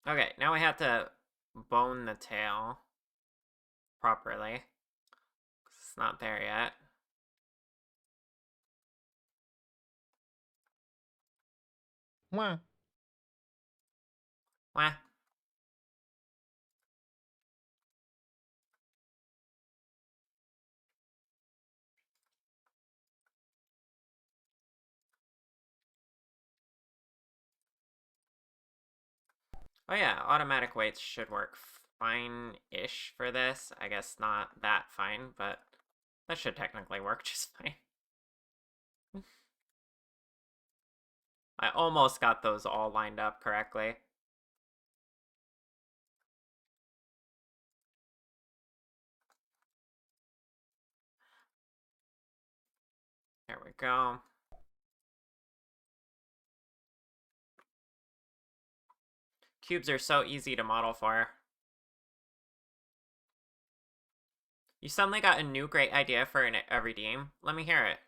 Okay, now we have to bone the tail properly. It's not there yet. Mwah. Wah. Oh yeah, automatic weights should work fine-ish for this. I guess not that fine, but that should technically work just fine. I almost got those all lined up correctly. There we go. Cubes are so easy to model for. You suddenly got a new great idea for a redeem. Let me hear it.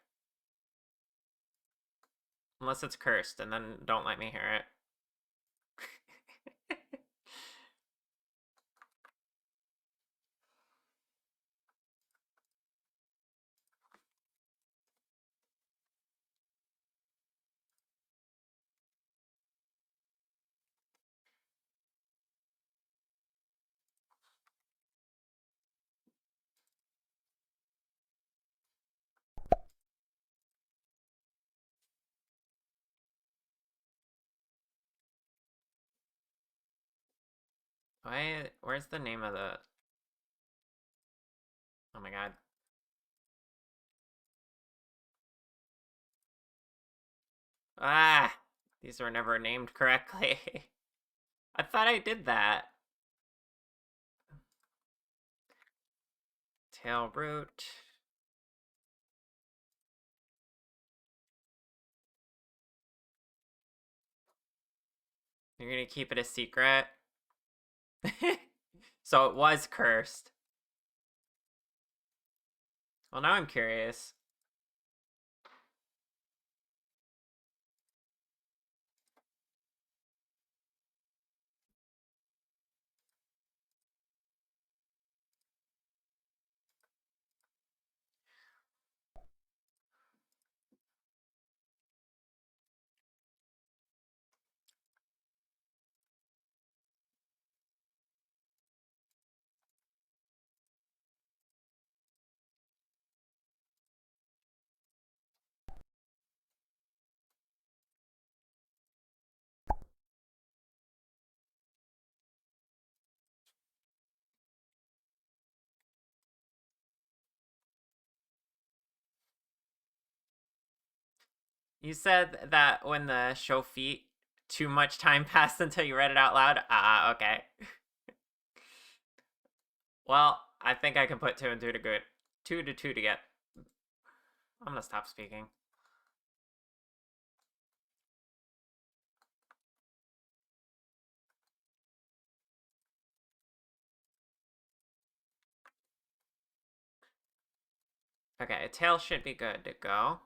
Unless it's cursed, and then don't let me hear it. Why? Where's the name of the? Oh my god. Ah! These were never named correctly. I thought I did that. Tail root. You're gonna keep it a secret? So it was cursed. Well, now I'm curious. You said that when the show feet, too much time passed until you read it out loud? Ah, okay. Well, I think I can put two and two to good. Two to two to get. I'm gonna stop speaking. Okay, a tail should be good to go.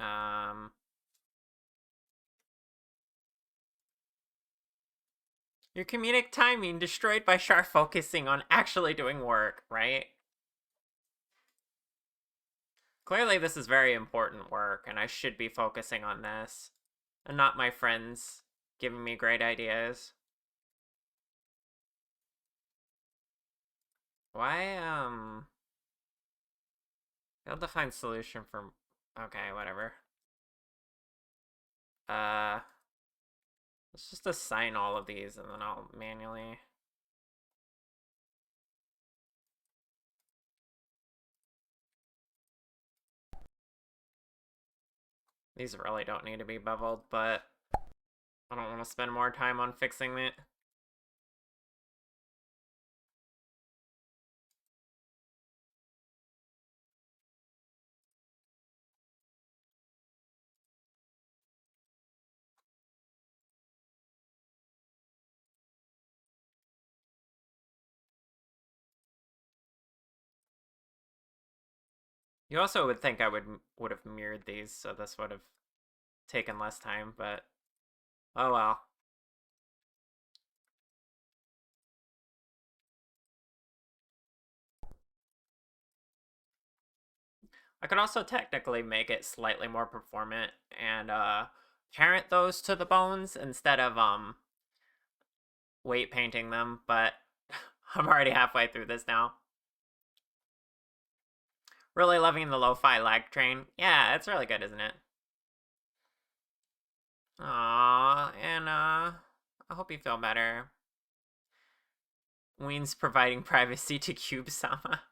Um, your comedic timing destroyed by Char focusing on actually doing work, right? Clearly, this is very important work, and I should be focusing on this, and not my friends giving me great ideas. Why, failed to find solution for. Okay, whatever. Uh, let's just assign all of these, and then I'll manually. These really don't need to be beveled, but I don't want to spend more time on fixing it. You also would think I would have mirrored these, so this would have taken less time, but oh well. I could also technically make it slightly more performant and parent those to the bones instead of weight painting them, but I'm already halfway through this now. Really loving the lo-fi lag train. Yeah, it's really good, isn't it? Aww, and I hope you feel better. Ween's providing privacy to Cube Sama.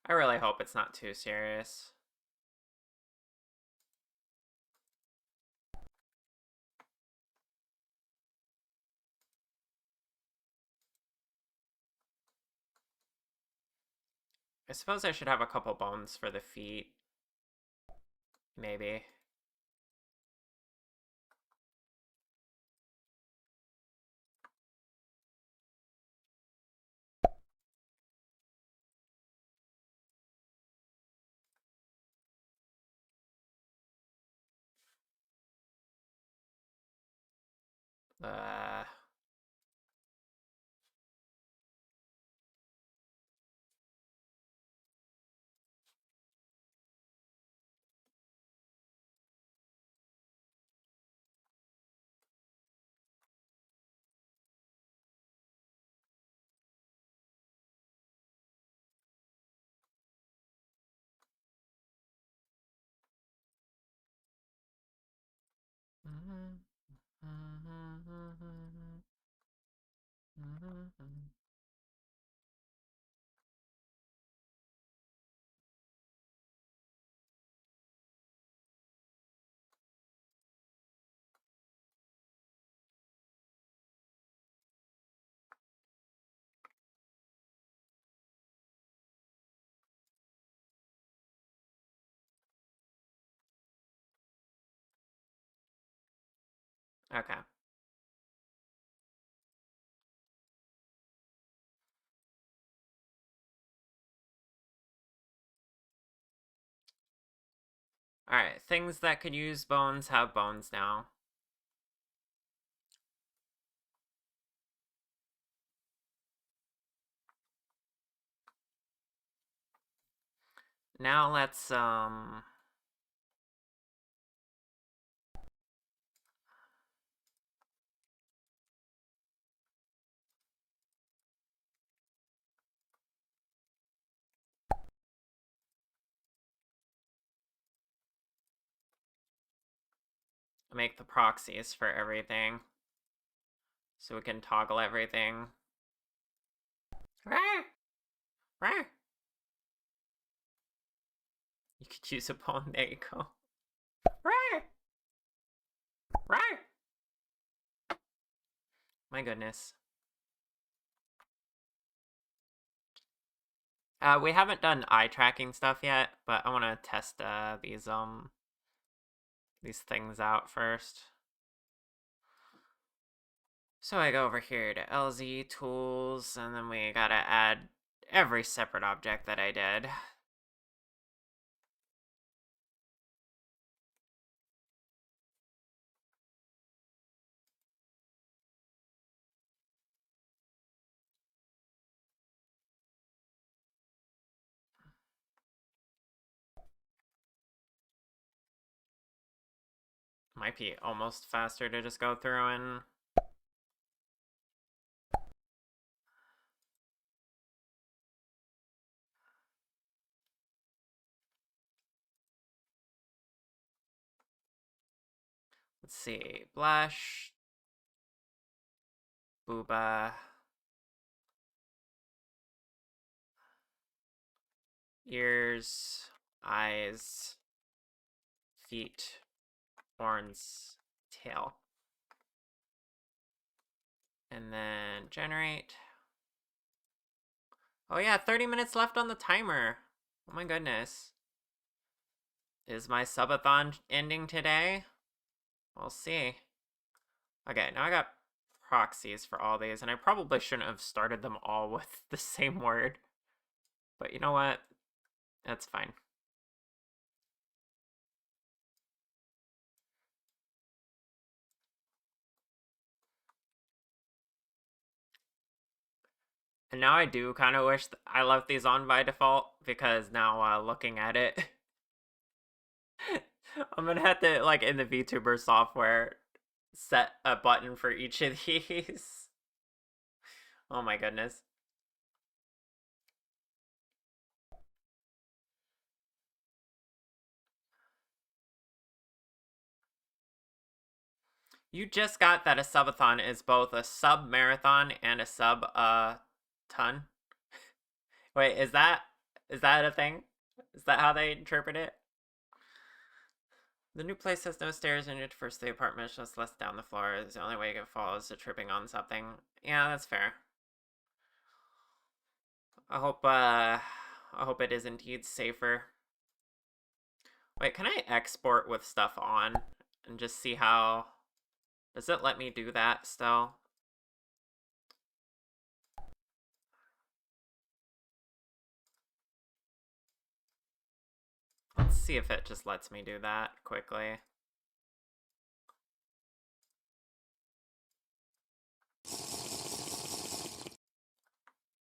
I really hope it's not too serious. I suppose I should have a couple bones for the feet. Maybe. Okay. Alright, things that could use bones have bones now. Now let's make the proxies for everything so we can toggle everything. You could use a bone. There you go. My goodness. We haven't done eye tracking stuff yet, but I want to test these things out first. So I go over here to LZ tools, and then we gotta add every separate object that I did. Might be almost faster to just go through and let's see. Blush, booba, ears, eyes, feet, horns, tail. And then generate. Oh yeah, 30 minutes left on the timer. Oh my goodness. Is my subathon ending today? We'll see. Okay, now I got proxies for all these, and I probably shouldn't have started them all with the same word. But you know what? That's fine. And now I do kind of wish I left these on by default, because now looking at it, I'm gonna have to, like, in the VTuber software, set a button for each of these. Oh my goodness. You just got that a subathon is both a sub marathon and a sub ton. Wait, is that a thing? Is that how they interpret it? The new place has no stairs in it. First, the apartment is just less down the floor. It's the only way you can fall is to tripping on something. Yeah, that's fair. I hope it is indeed safer. Wait, can I export with stuff on and just see how? Does it let me do that still? Let's see if it just lets me do that quickly.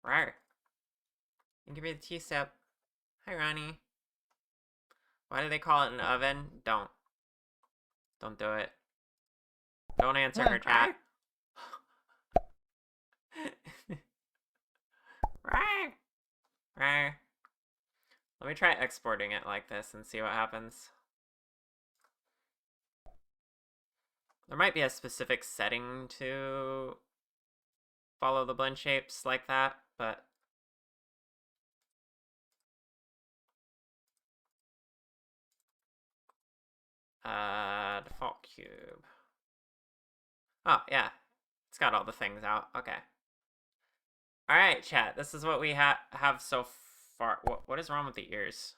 Rawr. And give me the tea sip. Hi, Ronnie. Why do they call it an oven? Don't. Don't do it. Don't answer her chat. Rawr. Rawr. Let me try exporting it like this and see what happens. There might be a specific setting to follow the blend shapes like that, but default cube. Oh, yeah. It's got all the things out. Okay. All right, chat. This is what we have so far. What is wrong with the ears?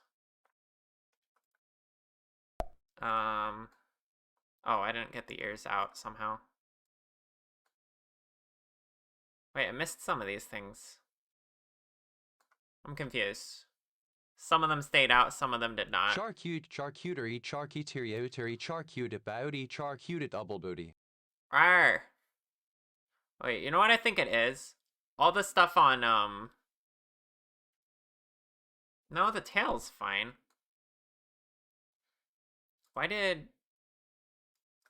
Um. Oh, I didn't get the ears out somehow. Wait, I missed some of these things. I'm confused. Some of them stayed out, some of them did not. Charcuterie, charcuterie booty, charcuted double booty. Rawr. Wait, you know what I think it is? All the stuff on, no, the tail's fine. Why did...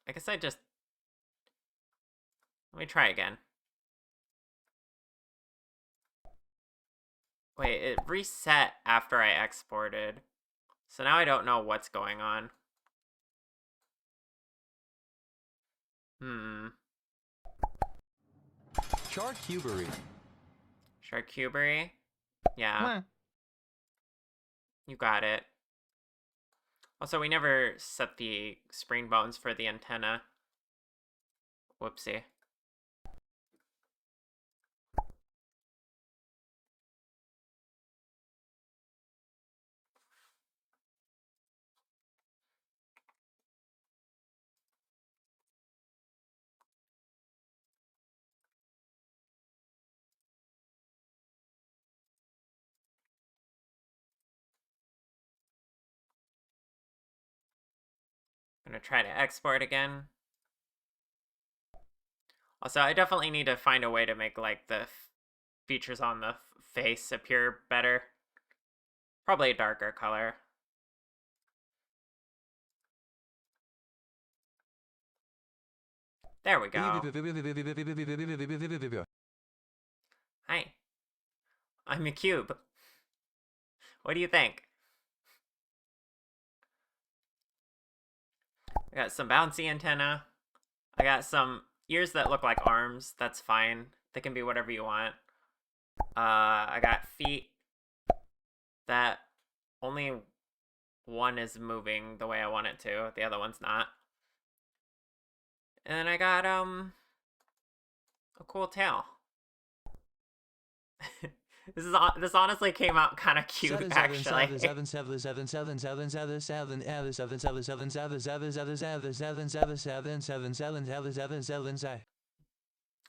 I guess I just... Let me try again. Wait, it reset after I exported. So now I don't know what's going on. Charcuterie. Charcuterie? Yeah, you got it. Also, we never set the spring bones for the antenna. Whoopsie. I'm gonna try to export again. Also, I definitely need to find a way to make like the features on the face appear better. Probably a darker color. There we go. Hi, I'm a cube. What do you think? I got some bouncy antenna. I got some ears that look like arms. That's fine. They can be whatever you want. I got feet that only one is moving the way I want it to. The other one's not. And then I got a cool tail. This honestly came out kind of cute actually.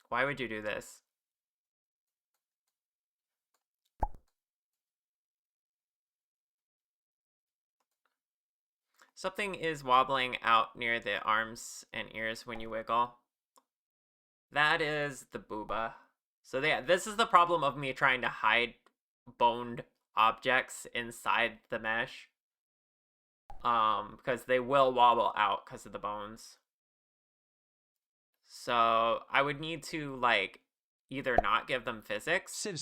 Why would you do this? Something is wobbling out near the arms and ears when you wiggle. That is the booba. So yeah, this is the problem of me trying to hide boned objects inside the mesh. Because they will wobble out because of the bones. So I would need to like either not give them physics. Why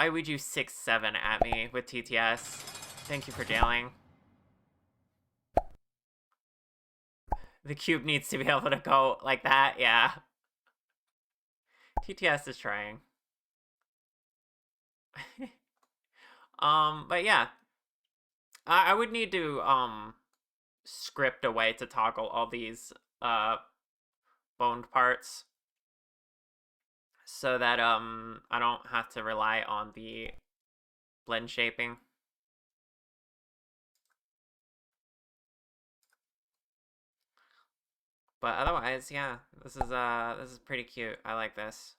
would you 6-7 at me with TTS? Thank you for jailing. The cube needs to be able to go like that, yeah. TTS is trying. But yeah. I would need to script a way to toggle all these boned parts so that I don't have to rely on the blend shaping. But otherwise, yeah, this is pretty cute. I like this.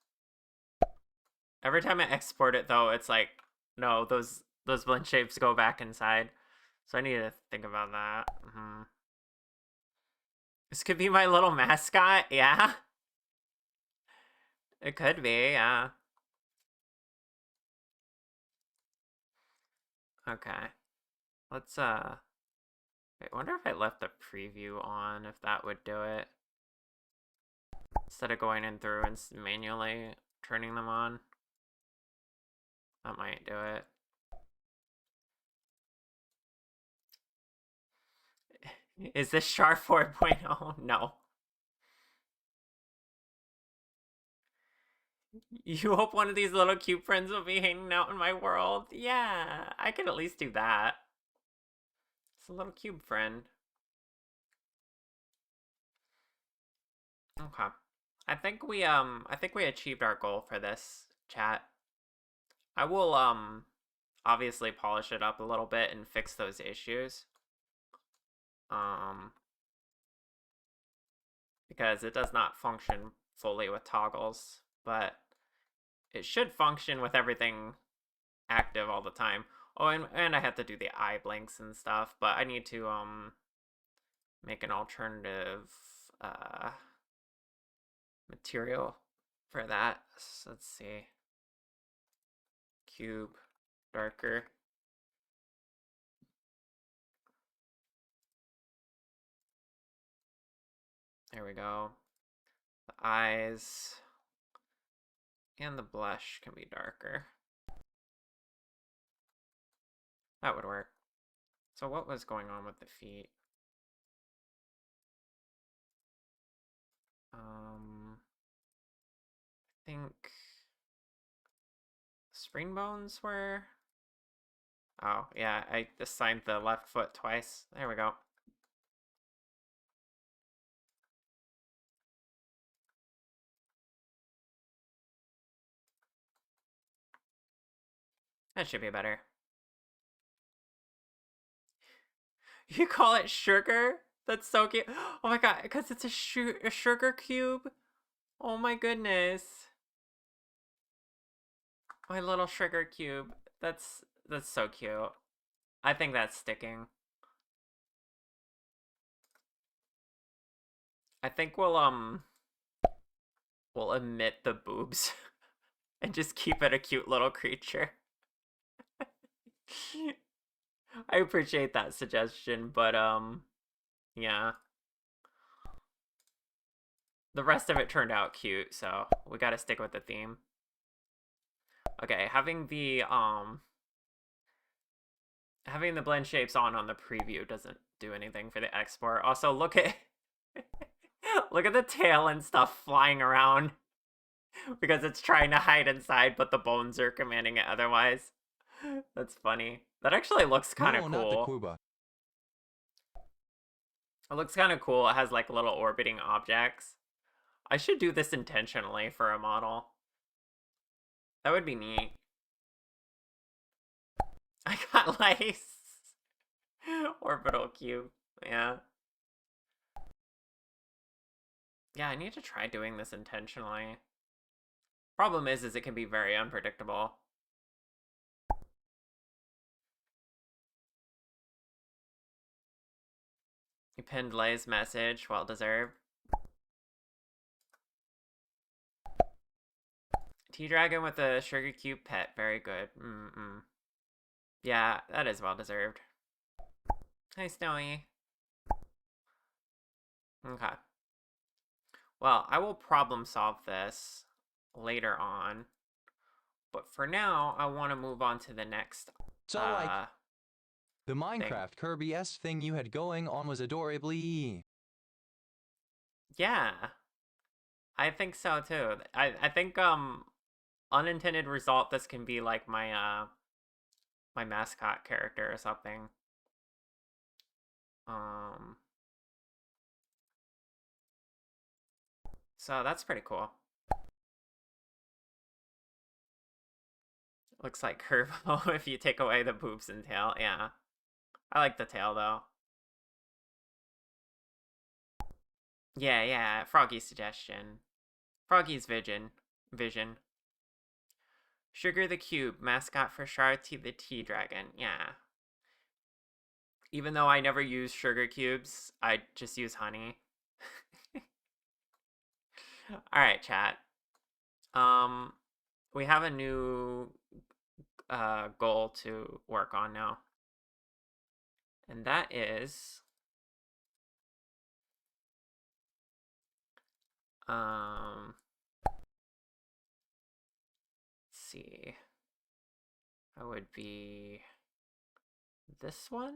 Every time I export it though, it's like, no, those blend shapes go back inside. So I need to think about that. This could be my little mascot, yeah? It could be, yeah. Okay. Let's, wait, I wonder if I left the preview on, if that would do it. Instead of going in through and manually turning them on. That might do it. Is this Char 4.0? No. You hope one of these little cute friends will be hanging out in my world? Yeah, I could at least do that. It's a little cube friend. Okay. I think we achieved our goal for this chat. I will obviously polish it up a little bit and fix those issues. Um because it does not function fully with toggles, but it should function with everything active all the time. Oh, and I have to do the eye blinks and stuff, but I need to make an alternative uh material for that. So let's see. Cube darker. There we go. The eyes and the blush can be darker. That would work. So what was going on with the feet? I think spring bones were. Oh yeah, I assigned the left foot twice. There we go. That should be better. You call it sugar? That's so cute. Oh my god, because it's a sugar cube. Oh my goodness. My little sugar cube. That's so cute. I think that's sticking. I think we'll omit the boobs and just keep it a cute little creature. I appreciate that suggestion, but yeah. The rest of it turned out cute, so we got to stick with the theme. Okay, having the blend shapes on the preview doesn't do anything for the export. Also, look at look at the tail and stuff flying around because it's trying to hide inside, but the bones are commanding it otherwise. That's funny. That actually looks kind of No, not the cool. Cuba. It looks kind of cool. It has like little orbiting objects. I should do this intentionally for a model. That would be neat. I got lice. Orbital cube. Yeah. Yeah, I need to try doing this intentionally. Problem is it can be very unpredictable. You pinned Lay's message. Well deserved. T-Dragon with a Sugar Cube pet. Very good. Yeah, that is well deserved. Hi, Snowy. Okay. Well, I will problem solve this later on. But for now, I want to move on to the next So, like, the thing. Minecraft Kirby-esque thing you had going on was adorably. Yeah, I think so too. I think unintended result this can be like my mascot character or something. Um so that's pretty cool. Looks like Curvo if you take away the boobs and tail. Yeah. I like the tail though. Yeah, yeah, Froggy's suggestion. Froggy's vision. Sugar the Cube, mascot for Sharty the Tea Dragon. Yeah. Even though I never use sugar cubes, I just use honey. Alright, chat. Um we have a new goal to work on now. And that is let's see. That would be this one.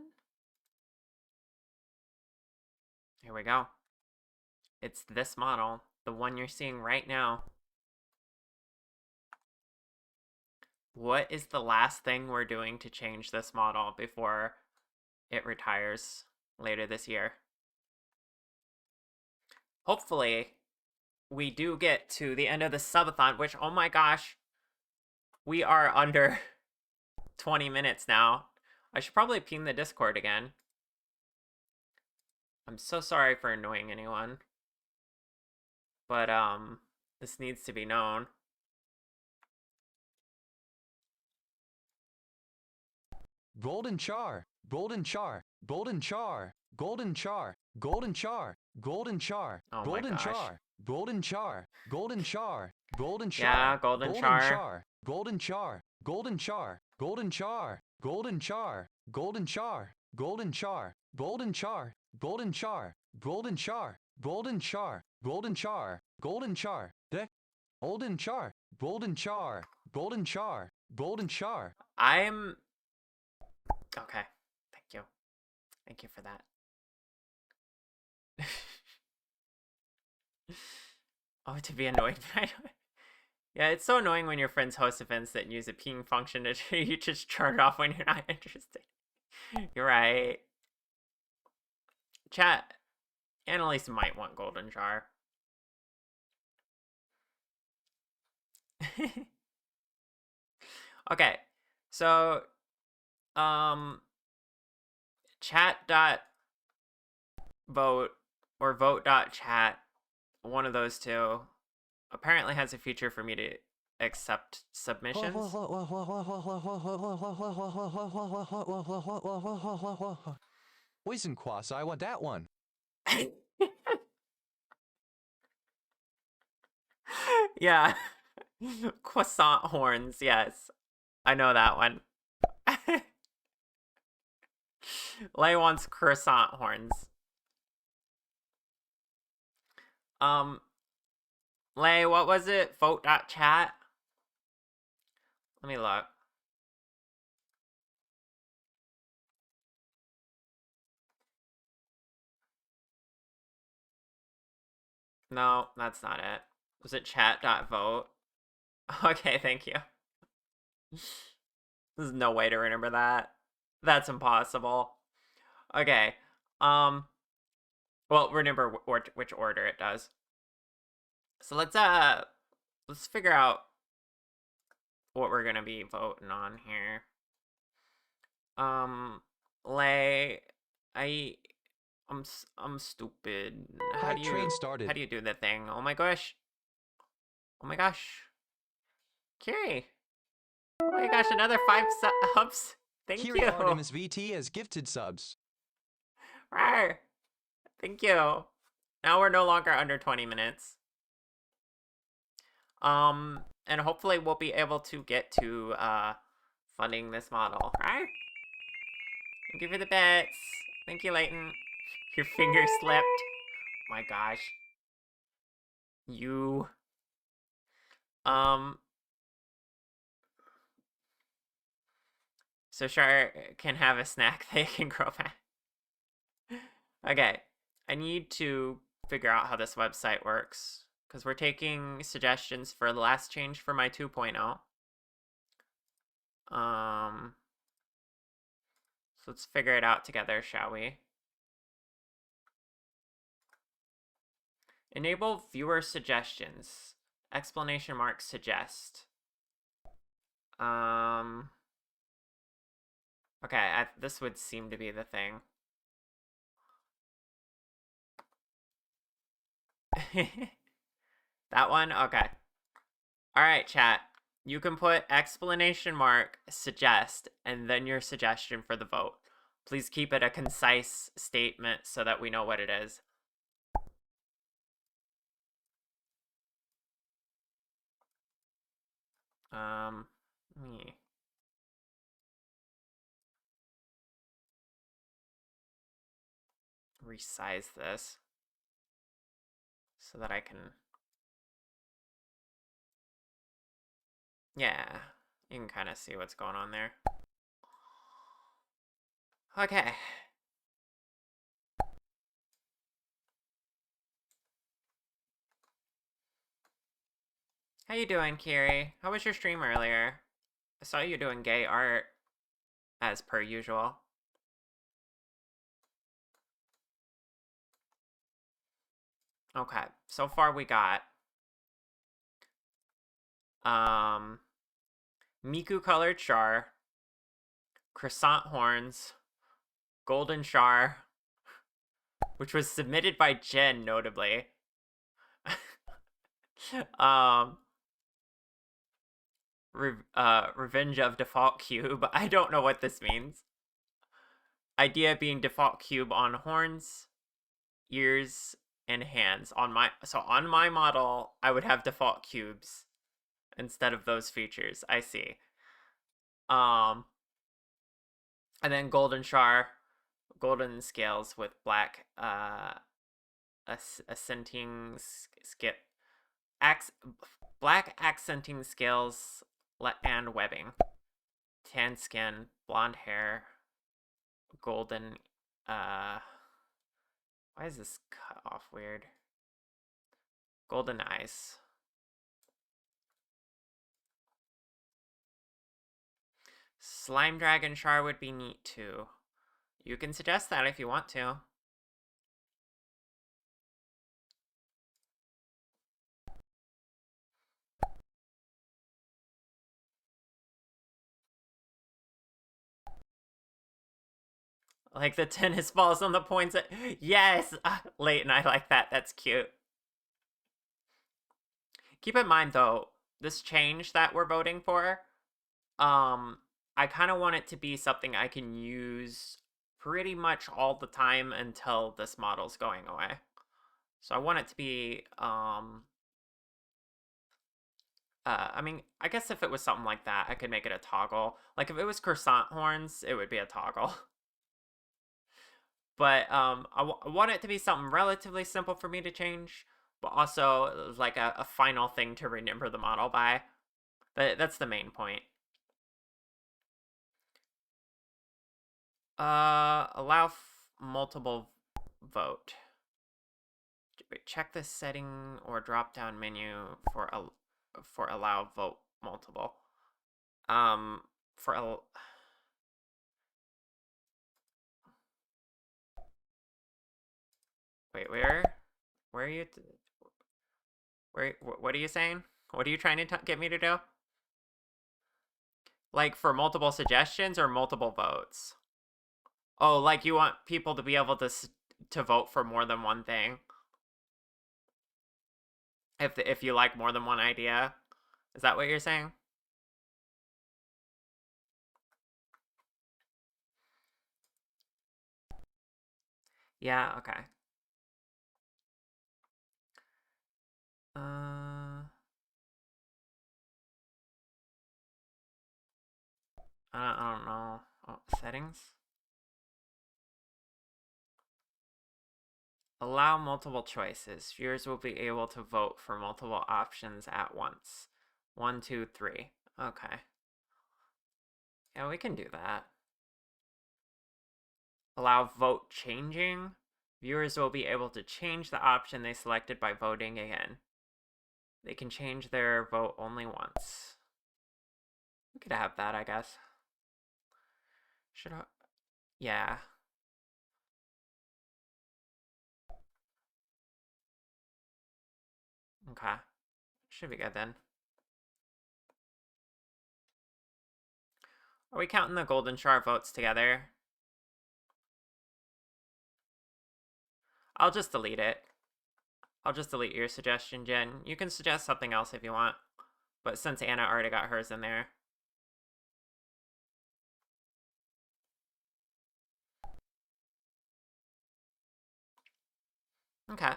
Here we go. It's this model, the one you're seeing right now. What is the last thing we're doing to change this model before it retires later this year? Hopefully, we do get to the end of the subathon, which, oh my gosh, we are under 20 minutes now. I should probably ping the Discord again. I'm so sorry for annoying anyone. But, this needs to be known. Golden char, golden char, golden char, golden char, golden char, golden char, Oh my golden gosh. char, golden char, golden char, golden Yeah, char, golden golden char. char, golden char, golden char, golden char, golden char, golden char, golden char, golden char, golden char, golden char, golden char, golden char, golden char, the golden char, golden char, golden char, golden char. I'm okay. Thank you. Thank you for that. Oh, to be annoyed by yeah, it's so annoying when your friends host events that use a ping function to you just turn it off when you're not interested. You're right. Chat, Annalise might want golden jar. Okay, so chat dot vote or vote dot chat, one of those two, apparently has a feature for me to accept submissions. Poison quas, I want that one. Yeah. Croissant horns, yes. I know that one. Lay wants croissant horns. Lay, what was it? Vote.chat? Let me look. No, that's not it. Was it chat.vote? Okay, thank you. There's no way to remember that. That's impossible. Okay. Um well, remember which order it does. So let's figure out what we're going to be voting on here. Lay I I'm stupid. Hi, train started. How do you do the thing? Oh my gosh. Oh my gosh. Kiri. Oh my gosh, another 5 subs. Thank Kiri you. Artemis VT has gifted subs. Rawr. Thank you. Now we're no longer under 20 minutes. And hopefully we'll be able to get to funding this model. Rawr. Thank you for the bets. Thank you, Leighton. Your finger slipped. My gosh. You um so Char can have a snack they can grow fat. Okay. I need to figure out how this website works because we're taking suggestions for the last change for my 2.0. So let's figure it out together, shall we? Enable viewer suggestions. Explanation mark suggest. Okay, this would seem to be the thing. That one? Okay. Alright, chat. You can put explanation mark suggest and then your suggestion for the vote. Please keep it a concise statement so that we know what it is. Me. Resize this so that I can. Yeah, you can kind of see what's going on there. Okay. How you doing, Kiri? How was your stream earlier? I saw you doing gay art as per usual. Okay, so far we got um Miku colored char, croissant horns, golden char, which was submitted by Jen notably. um Revenge of Default Cube. I don't know what this means. Idea being default cube on horns, ears, and hands. On my model, I would have default cubes instead of those features. I see. Um, and then golden char, golden scales with black accenting skip ac- black accenting scales and webbing. Tan skin, blonde hair, golden why is this cut off weird? Golden eyes. Slime Dragon Char would be neat too. You can suggest that if you want to. Like the tennis balls on the points. Yes! Leighton, I like that. That's cute. Keep in mind, though, this change that we're voting for, um, I kind of want it to be something I can use pretty much all the time until this model's going away. So I want it to be, I mean, I guess if it was something like that, I could make it a toggle. Like if it was croissant horns, it would be a toggle. But I want it to be something relatively simple for me to change, but also like a final thing to remember the model by. That's the main point. Allow multiple vote. Wait, check the setting or drop down menu for allow vote multiple. Um, for a wait, where are you? Where? What are you saying? What are you trying to get me to do? Like for multiple suggestions or multiple votes? Oh, like you want people to be able to vote for more than one thing if you like more than one idea. Is that what you're saying? Yeah, okay. I don't know. Oh, settings. Allow multiple choices. Viewers will be able to vote for multiple options at once. One, two, three. Okay. Yeah, we can do that. Allow vote changing. Viewers will be able to change the option they selected by voting again. They can change their vote only once. We could have that, I guess. Should I? Yeah. Okay. Should be good then. Are we counting the golden char votes together? I'll just delete it. I'll just delete your suggestion, Jen. You can suggest something else if you want. But since Anna already got hers in there. Okay.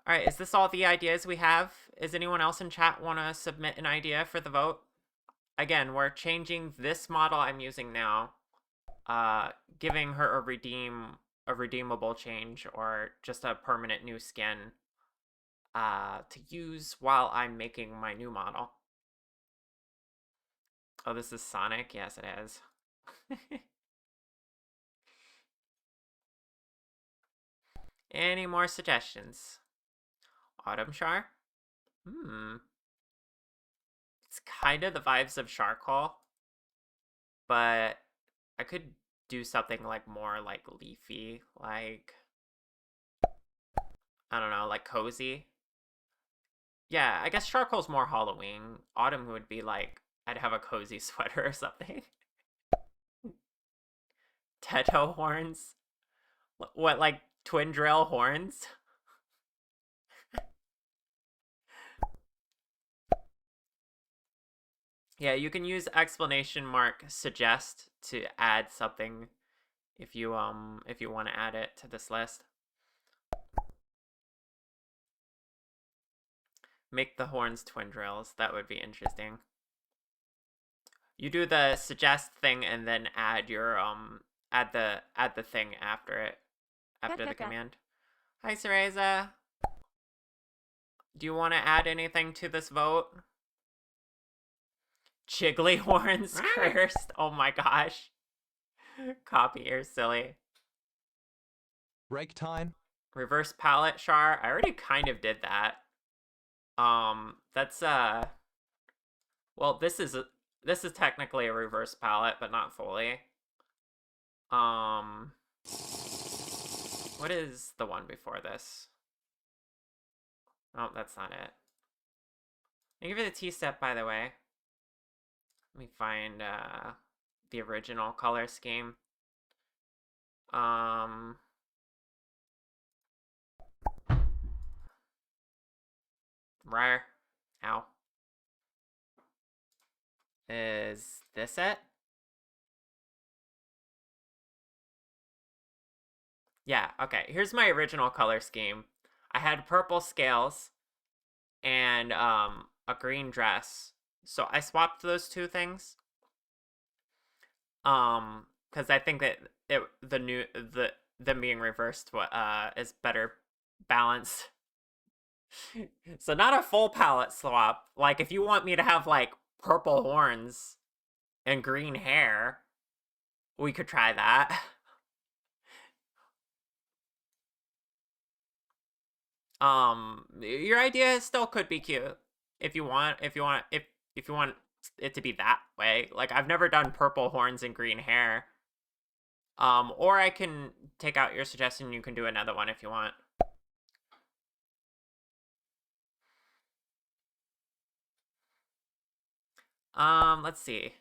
Alright, is this all the ideas we have? Is anyone else in chat want to submit an idea for the vote? Again, we're changing this model I'm using now. Giving her a redeemable change or just a permanent new skin to use while I'm making my new model. Oh, this is Sonic? Yes, it is. Any more suggestions? Autumn char? Hmm. It's kind of the vibes of charcoal, but I could do something like more like leafy, like I don't know, like cozy. Yeah, I guess charcoal's more Halloween. Autumn would be like I'd have a cozy sweater or something. Teto horns? What, like twin drill horns? Yeah, you can use exclamation mark suggest to add something if you want to add it to this list. Make the horns twin drills. That would be interesting. You do the suggest thing and then add the thing after it after the command. Hi Cereza. Do you want to add anything to this vote? Chiggly horns cursed. Oh my gosh. Copy, you're silly. Break time. Reverse palette char. I already kind of did that. That's well, this is technically a reverse palette, but not fully. Um, what is the one before this? Oh, that's not it. Thank you for the T-step, by the way. Let me find the original color scheme. Um, rare. Ow. Is this it? Yeah, okay. Here's my original color scheme. I had purple scales and a green dress. So I swapped those two things. Because I think that the them being reversed is better balanced. So not a full palette swap. Like if you want me to have like purple horns and green hair, we could try that. Your idea still could be cute if you want it to be that way. Like I've never done purple horns and green hair. Or I can take out your suggestion. You can do another one if you want. Let's see.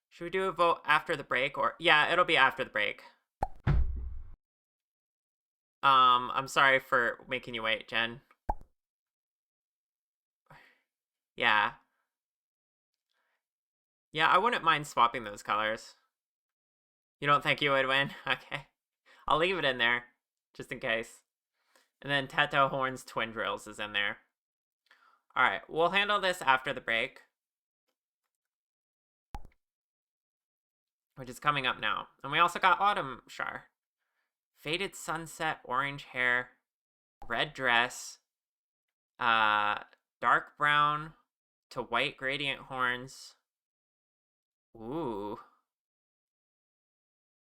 Should we do a vote after the break or yeah, it'll be after the break. I'm sorry for making you wait, Jen. Yeah. Yeah, I wouldn't mind swapping those colors. You don't think you would win? Okay. I'll leave it in there, just in case. And then Teto Horn's Twin Drills is in there. Alright, we'll handle this after the break, which is coming up now. And we also got Autumn Char. Faded sunset, orange hair, red dress, uh, dark brown to white gradient horns. Ooh.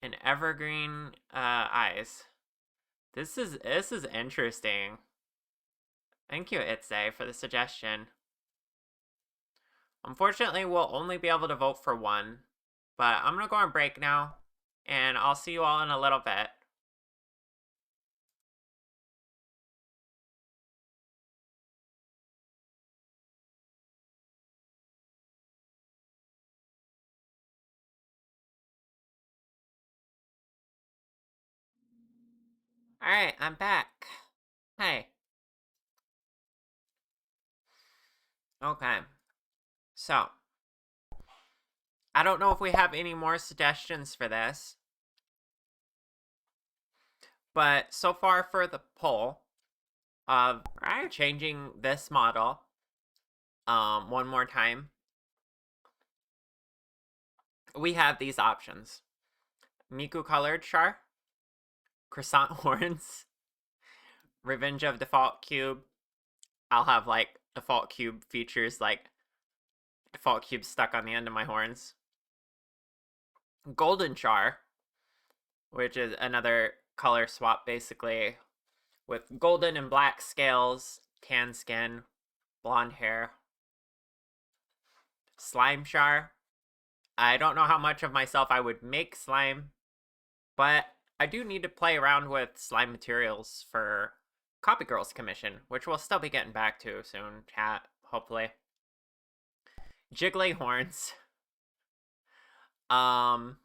And evergreen eyes. This is interesting. Thank you, Itze, for the suggestion. Unfortunately, we'll only be able to vote for one, but I'm gonna go on break now, and I'll see you all in a little bit. Alright, I'm back. Hey. Okay. So, I don't know if we have any more suggestions for this, but so far for the poll of changing this model one more time, we have these options. Miku colored char, croissant horns, revenge of default cube. I'll have like default cube features like default cube stuck on the end of my horns. Golden char, which is another color swap basically with golden and black scales tan skin, blonde hair. Slime Char. I don't know how much of myself I would make slime, but I do need to play around with slime materials for Copy Girls commission, which we'll still be getting back to soon, chat, hopefully. Jiggly horns. Um,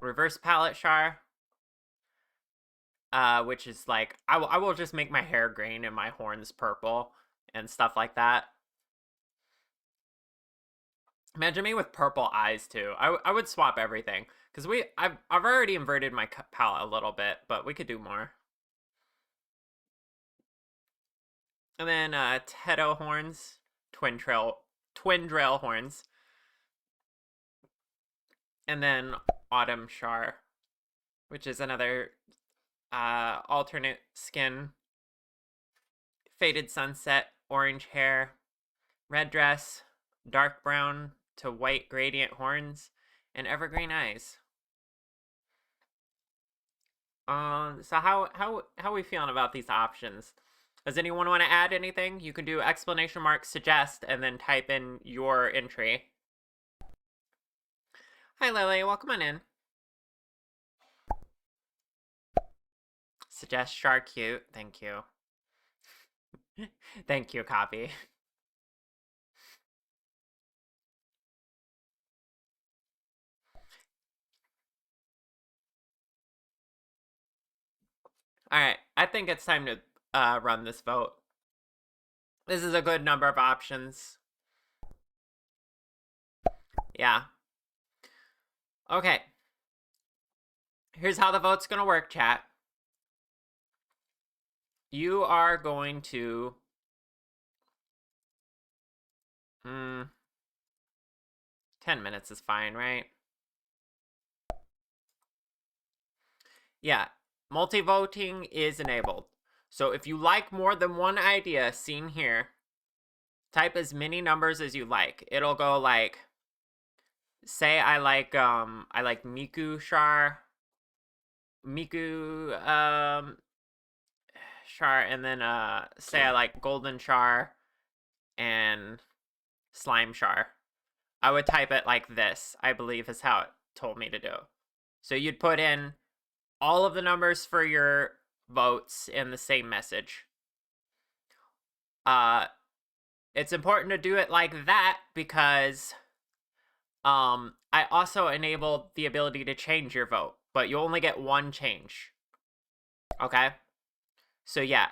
reverse palette char. Which is like I will just make my hair green and my horns purple and stuff like that. Imagine me with purple eyes too. I would swap everything because I've already inverted my palette a little bit, but we could do more. And then Teto horns, twin trail horns, and then Autumn Char, which is another alternate skin, faded sunset, orange hair, red dress, dark brown to white gradient horns, and evergreen eyes. So how are we feeling about these options? Does anyone want to add anything? You can do exclamation mark suggest and then type in your entry. Hi Lily, welcome on in. Suggest char cute, thank you. Thank you, copy. Alright, I think it's time to run this vote. This is a good number of options. Yeah. Okay. Here's how the vote's gonna work, chat. You are going to 10 minutes is fine, right? Yeah, multi-voting is enabled. So if you like more than one idea seen here, type as many numbers as you like. It'll go like, say I like Miku Char, Miku Char, and then say I like Golden Char and Slime Char. I would type it like this, I believe is how it told me to do. So you'd put in all of the numbers for your votes in the same message. It's important to do it like that because I also enabled the ability to change your vote, but you only get one change. Okay? So yeah.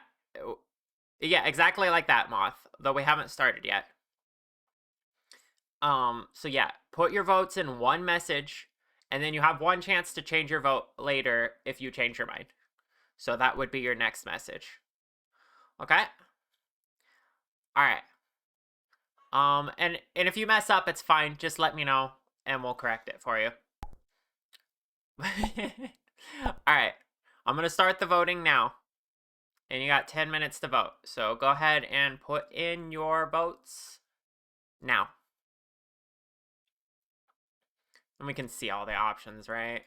Yeah, exactly like that, Moth, though we haven't started yet. So yeah, put your votes in one message, and then you have one chance to change your vote later if you change your mind. So that would be your next message. Okay? Alright. And if you mess up, it's fine. Just let me know, and we'll correct it for you. Alright. I'm gonna start the voting now. And you got 10 minutes to vote. So go ahead and put in your votes now. And we can see all the options, right?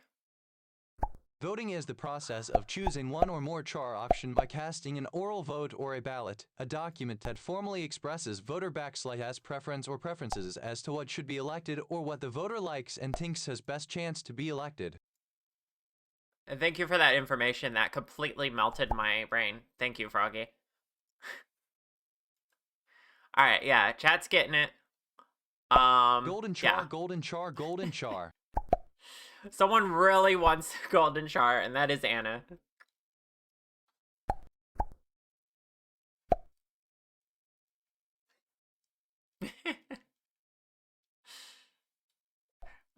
Voting is the process of choosing one or more char option by casting an oral vote or a ballot, a document that formally expresses voter backslash preference or preferences as to what should be elected or what the voter likes and thinks has best chance to be elected. And thank you for that information. That completely melted my brain. Thank you, Froggy. Alright, yeah, chat's getting it. Golden char, Yeah. golden char, golden char. Someone really wants Golden Char, and that is Anna.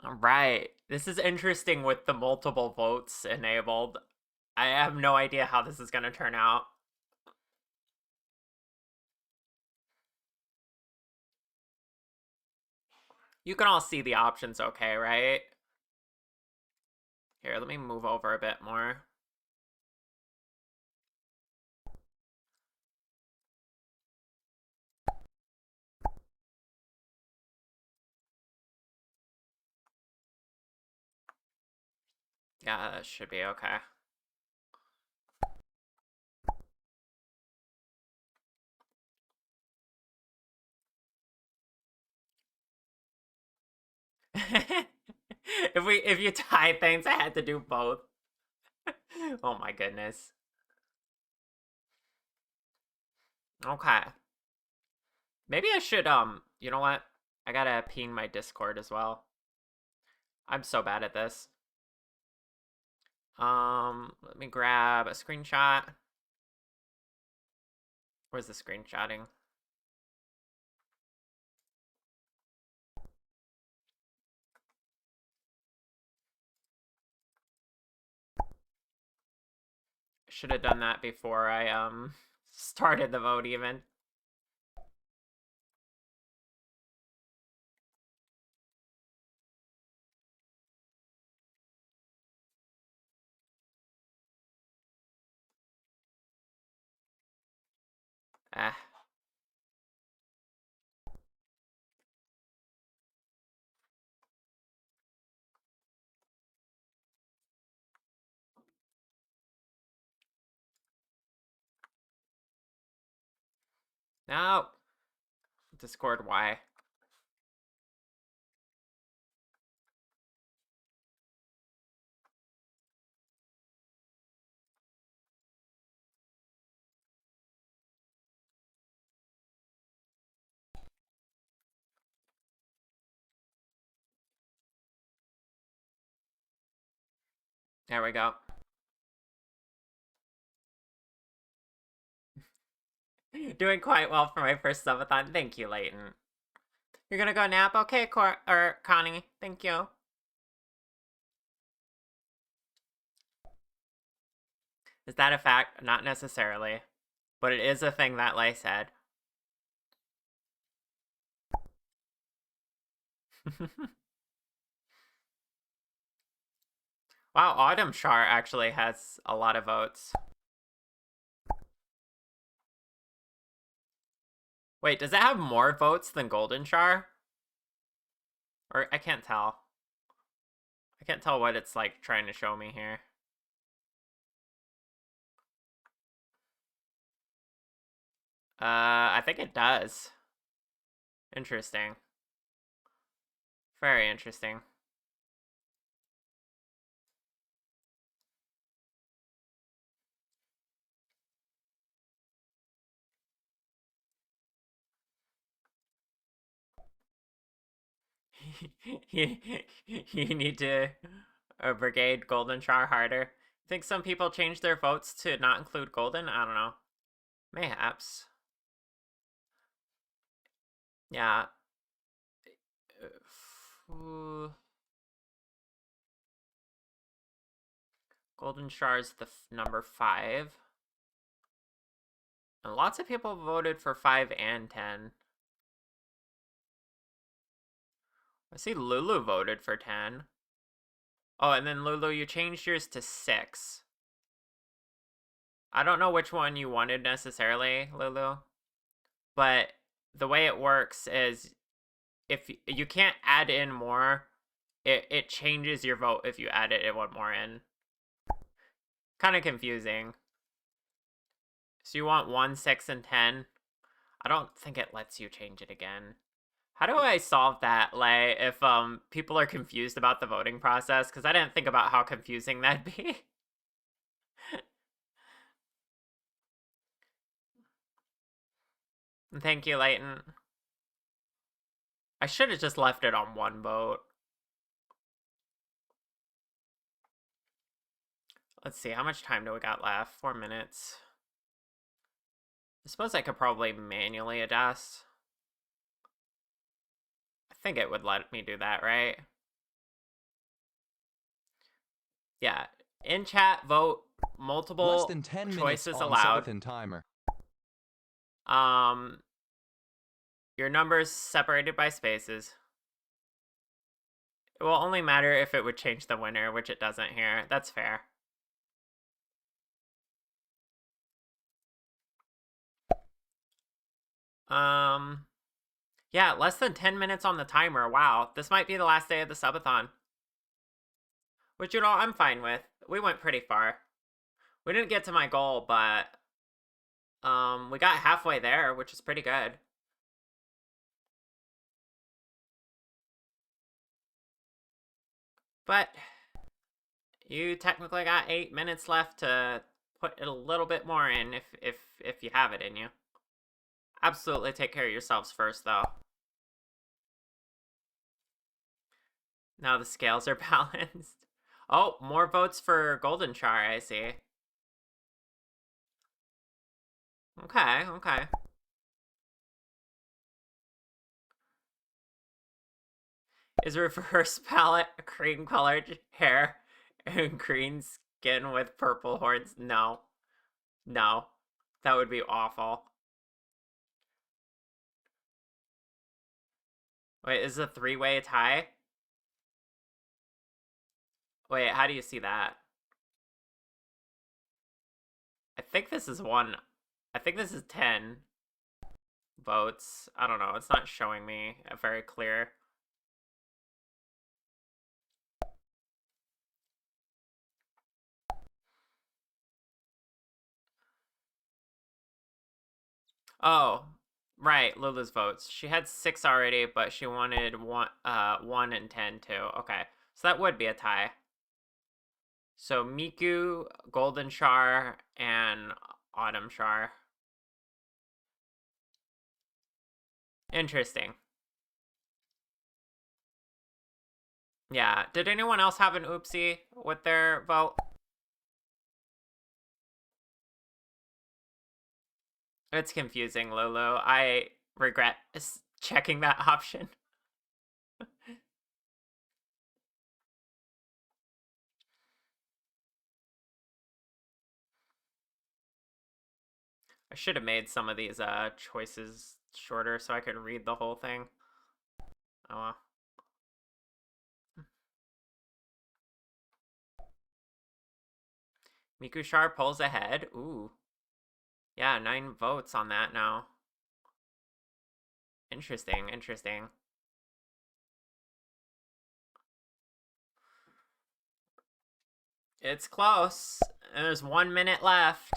Alright. This is interesting with the multiple votes enabled. I have no idea how this is gonna turn out. You can all see the options okay, right? Here, let me move over a bit more. Yeah, that should be okay. If you tie things, I had to do both. Oh my goodness. Okay. Maybe I should you know what? I gotta ping my Discord as well. I'm so bad at this. Let me grab a screenshot. Where's the screenshotting? Should have done that before I started the vote even. Eh. No. Discord, why? There we go. Doing quite well for my first subathon. Thank you, Leighton. You're gonna go nap? Okay, Connie. Thank you. Is that a fact? Not necessarily. But it is a thing that Lei said. Wow, Autumn Char actually has a lot of votes. Wait, does it have more votes than Golden Char? Or I can't tell. I can't tell what it's like trying to show me here. I think it does. Interesting. Very interesting. you, you need to brigade Golden Char harder. Think some people change their votes to not include Golden? I don't know. Mayhaps. Yeah. Golden Char's the number 5. And lots of people voted for 5 and 10. I see Lulu voted for 10. Oh, and then Lulu, you changed yours to 6. I don't know which one you wanted necessarily, Lulu. But the way it works is if you can't add in more, it changes your vote if you add it one more in. Kind of confusing. So you want 1, 6, and 10. I don't think it lets you change it again. How do I solve that, Lay, if people are confused about the voting process? Because I didn't think about how confusing that'd be. Thank you, Leighton. I should have just left it on one vote. Let's see, how much time do we got left? 4 minutes. I suppose I could probably manually adjust. I think it would let me do that, right? Yeah. In chat, vote Less multiple than 10 minutes choices on allowed. subathon timer. Your numbers separated by spaces. It will only matter if it would change the winner, which it doesn't here. That's fair. Yeah, less than 10 minutes on the timer. Wow, this might be the last day of the subathon. Which, you know, I'm fine with. We went pretty far. We didn't get to my goal, but we got halfway there, which is pretty good. But you technically got 8 minutes left to put a little bit more in if you have it in you. Absolutely take care of yourselves first, though. Now the scales are balanced. Oh, more votes for Golden Char, I see. Okay, okay. Is reverse palette cream colored hair and green skin with purple horns? No. No. That would be awful. Wait, is it a three-way tie? Wait, how do you see that? I think this is one. I think this is 10 votes. I don't know. It's not showing me very clear. Oh, right. Lulu's votes. She had 6 already, but she wanted 1 and 10 too. Okay, so that would be a tie. So Miku, Golden Char, and Autumn Char. Interesting. Yeah. Did anyone else have an oopsie with their vote? It's confusing, Lulu. I regret checking that option. I should have made some of these choices shorter so I could read the whole thing. Oh well. Mikushar pulls ahead. Ooh. Yeah, 9 votes on that now. Interesting, interesting. It's close. And there's 1 minute left.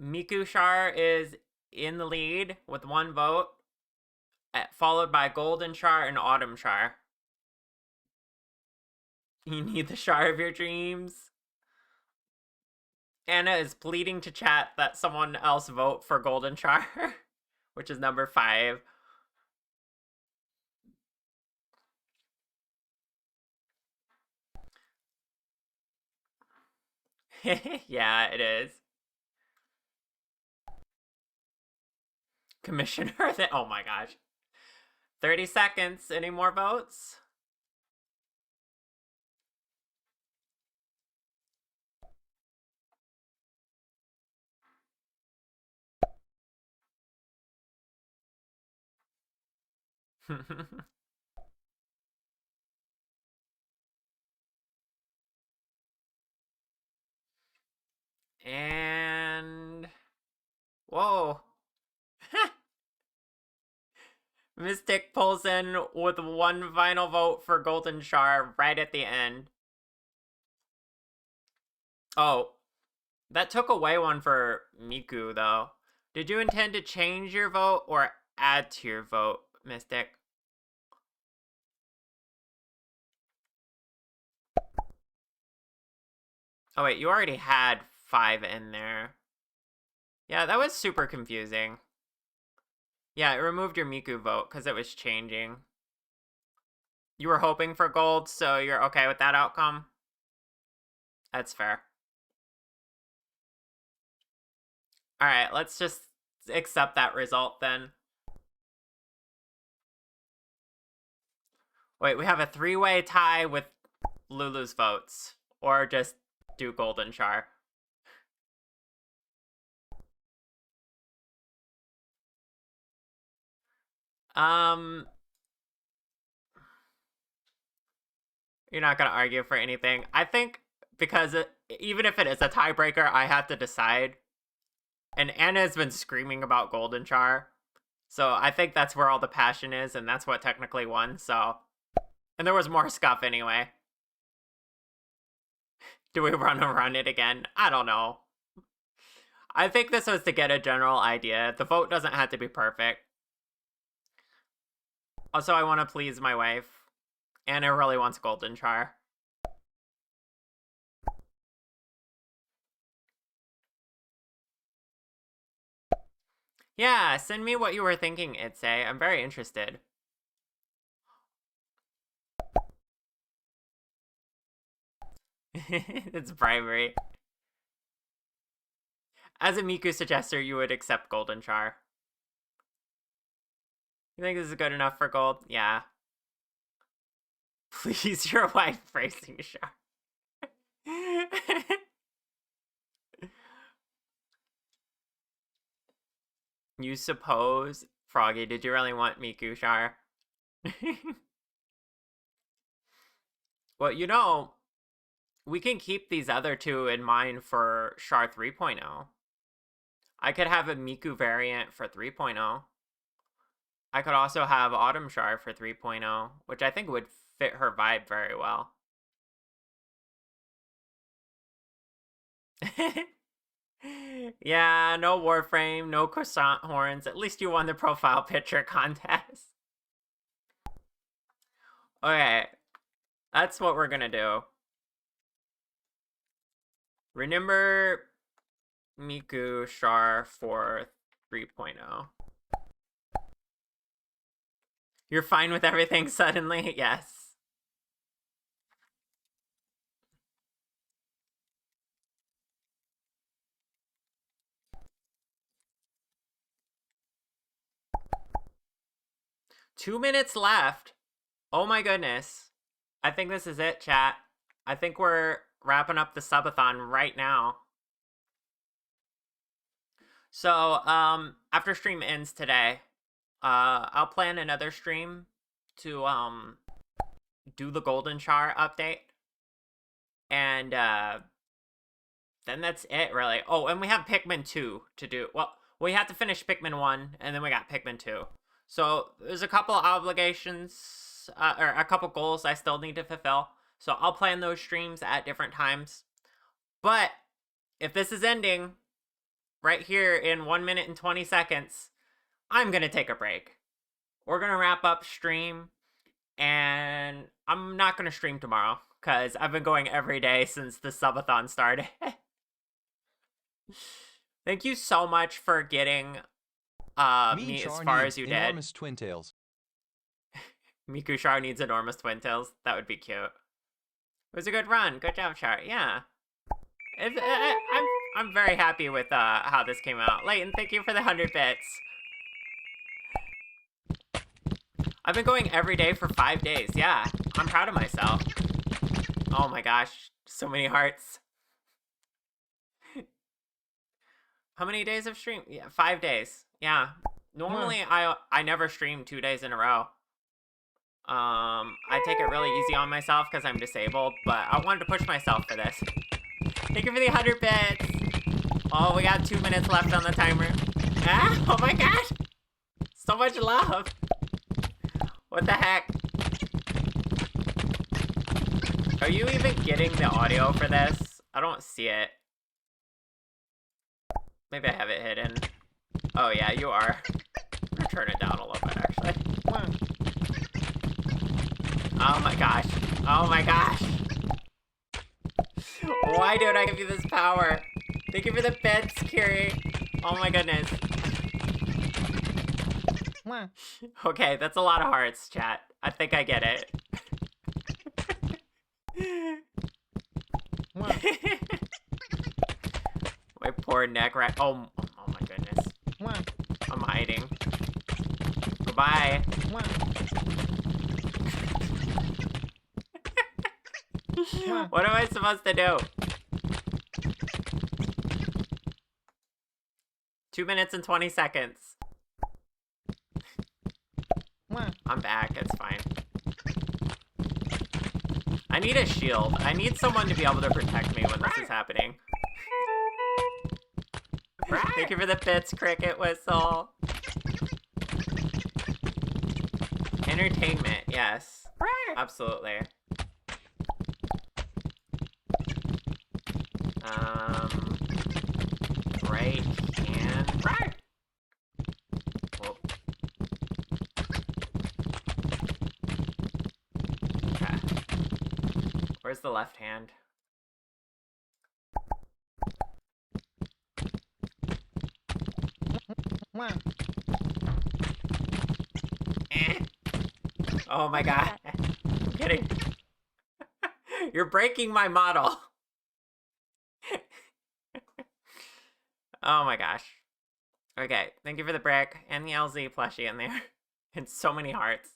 Mikushar is in the lead with 1 vote, followed by Golden Char and Autumn Char. You need the Char of your dreams. Anna is pleading to chat that someone else vote for Golden Char, which is number 5. Yeah, it is. Commissioner, oh my gosh. 30 seconds. Any more votes? And whoa. Mystic pulls in with 1 final vote for Golden Char right at the end. Oh, that took away one for Miku, though. Did you intend to change your vote or add to your vote, Mystic? Oh, wait, you already had 5 in there. Yeah, that was super confusing. Yeah, it removed your Miku vote because it was changing. You were hoping for gold, so you're okay with that outcome? That's fair. Alright, let's just accept that result then. Wait, we have a 3-way tie with Lulu's votes. Or just do Golden Char. Um, you're not gonna argue for anything. I think because even if it is a tiebreaker, I have to decide. And Anna has been screaming about Golden Char. So I think that's where all the passion is, and that's what technically won, so. And there was more scuff anyway. Do we run it again? I don't know. I think this was to get a general idea. The vote doesn't have to be perfect. Also, I want to please my wife. Anna really wants Golden Char. Yeah, send me what you were thinking, Itse. I'm very interested. It's bribery. As a Miku suggester, you would accept Golden Char. You think this is good enough for gold? Yeah. Please, your wife praising Char. You suppose? Froggy, did you really want Miku Char? Well, you know, we can keep these other two in mind for Char 3.0. I could have a Miku variant for 3.0. I could also have Autumn Char for 3.0, which I think would fit her vibe very well. Yeah, no Warframe, no croissant horns. At least you won the profile picture contest. Okay, that's what we're gonna do. Remember Miku Char for 3.0. You're fine with everything suddenly? Yes. Two minutes left. Oh my goodness. I think this is it, chat. I think we're wrapping up the subathon right now. So, after stream ends today, I'll plan another stream to do the Golden Char update. And then that's it, really. Oh, and we have Pikmin 2 to do. Well, we have to finish Pikmin 1, and then we got Pikmin 2. So there's a couple obligations, or a couple goals I still need to fulfill. So I'll plan those streams at different times. But if this is ending right here in 1 minute and 20 seconds, I'm going to take a break. We're going to wrap up stream, and I'm not going to stream tomorrow because I've been going every day since the subathon started. Thank you so much for getting me as far as you did. Enormous twin tails. Miku Char needs enormous twin tails. That would be cute. It was a good run. Good job, Char. Yeah. I'm very happy with how this came out. Layton, thank you for the 100 bits. I've been going every day for 5 days. Yeah, I'm proud of myself. Oh my gosh, so many hearts. How many days of stream? Yeah, 5 days. Yeah. Normally, I never stream 2 days in a row. I take it really easy on myself because I'm disabled, but I wanted to push myself for this. Thank you for the 100 bits. Oh, we got 2 minutes left on the timer. Ah, oh my gosh. So much love. What the heck? Are you even getting the audio for this? I don't see it. Maybe I have it hidden. Oh yeah, you are. I'm gonna turn it down a little bit, actually. Oh my gosh. Oh my gosh. Why don't I give you this power? Thank you for the bits, Kiri. Oh my goodness. Okay, that's a lot of hearts, chat. I think I get it. My poor neck right. Oh my goodness. I'm hiding. Goodbye. What am I supposed to do? 2 minutes and 20 seconds. I'm back, it's fine. I need a shield. I need someone to be able to protect me when this is happening. Thank you for the bits, Cricket Whistle. Entertainment, yes. Absolutely. Right hand. Whoa. Where's the left hand? Eh. Oh my god. I'm kidding. You're breaking my model. Oh my gosh. Okay, thank you for the brick and the LZ plushie in there. And so many hearts.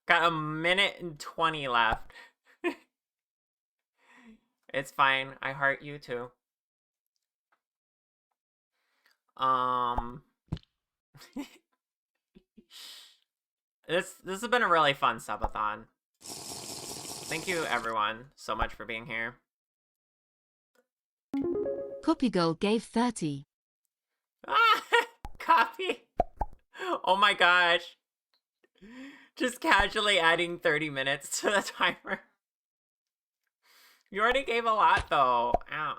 Got a minute and 20 left. It's fine. I heart you too. Um this has been a really fun subathon. Thank you everyone so much for being here. Copy Girl gave 30. Ah, copy. Oh my gosh. Just casually adding 30 minutes to the timer. You already gave a lot though. Ow.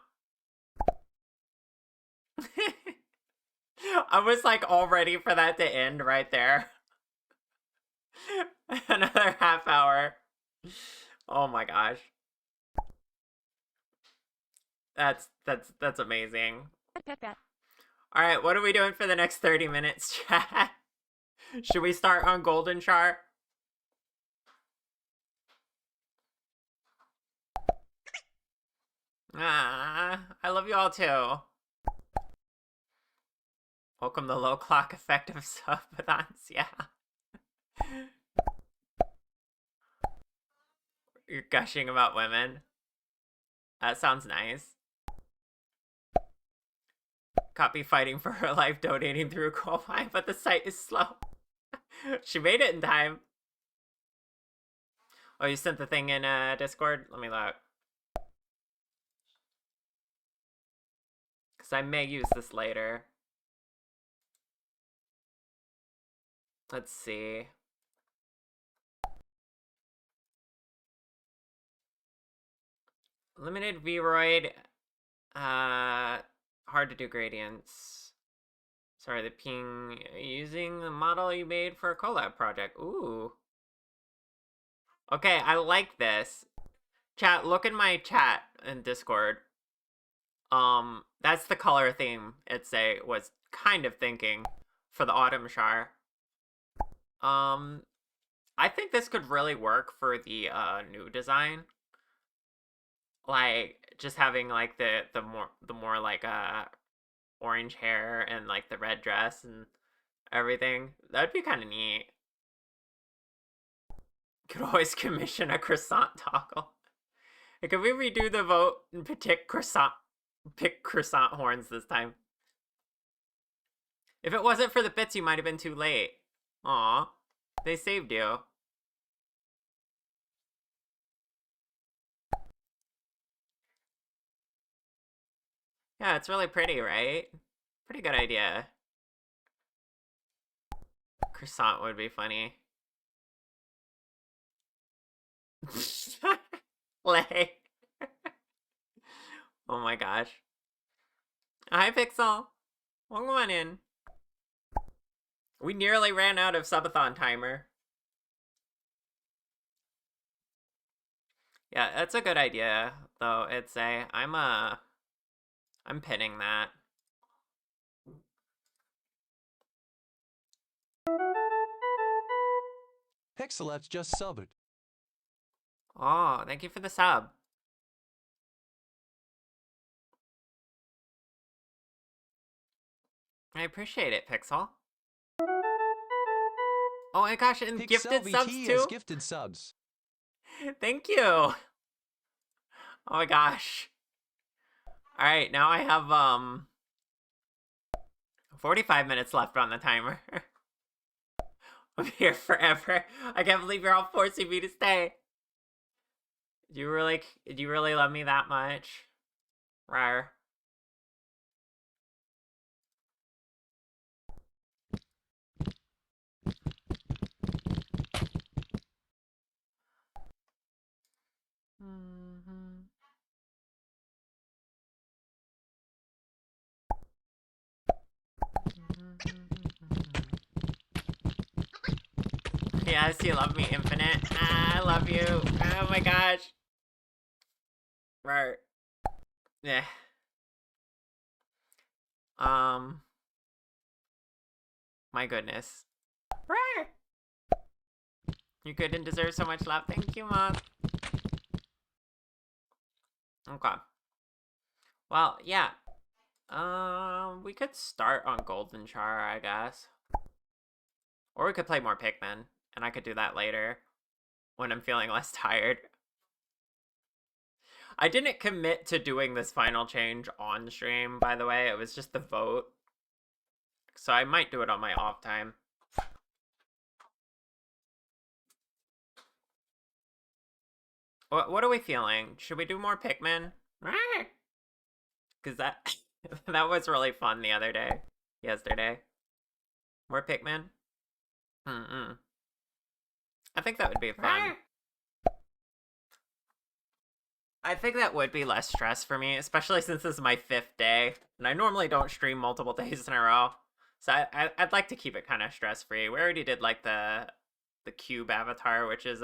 I was like all ready for that to end right there. Another half hour. Oh my gosh. That's amazing. Alright, what are we doing for the next 30 minutes, chat? Should we start on Golden Char? Ah, I love you all too. Welcome to low clock effective subathons, yeah. You're gushing about women. That sounds nice. Copy fighting for her life, donating through Ko-Fi, but the site is slow. She made it in time. Oh, you sent the thing in Discord? Let me look. Because I may use this later. Let's see. Limited Vroid. Hard to do gradients. Sorry, the ping. Using the model you made for a collab project. Ooh. Okay, I like this. Chat, look in my chat in Discord. That's the color theme was kind of thinking for the Autumn Char. I think this could really work for the new design. Like just having like the more like orange hair and like the red dress and everything. That'd be kind of neat. Could always commission a croissant toggle. Hey, could we redo the vote and pick croissant horns this time? If it wasn't for the bits, you might have been too late. Aw, they saved you. Yeah, it's really pretty, right? Pretty good idea. Croissant would be funny. Lay. Oh my gosh. Hi, Pixel. Welcome on in. We nearly ran out of subathon timer. Yeah, that's a good idea, though. I'm pinning that. Pixelet's just subbed. Oh, thank you for the sub. I appreciate it, Pixel. Oh my gosh, and Pixel gifted subs VT too? has gifted subs. Thank you. Oh my gosh. Alright, now I have 45 minutes left on the timer. I'm here forever. I can't believe you're all forcing me to stay. Do you really love me that much? Rar. Yes, you love me, Infinite. I love you. Oh my gosh. Right. Yeah. Um. My goodness. Rawr. You good and deserve so much love. Thank you, Mom. Okay. Well, yeah. We could start on Golden Char, I guess. Or we could play more Pikmin, and I could do that later when I'm feeling less tired. I didn't commit to doing this final change on stream, by the way. It was just the vote. So I might do it on my off time. What are we feeling? Should we do more Pikmin? Because that that was really fun the other day. Yesterday. More Pikmin? Mm-mm. I think that would be fun. I think that would be less stress for me, especially since this is my 5th day, and I normally don't stream multiple days in a row. So I'd like to keep it kind of stress free. We already did like the cube avatar, which is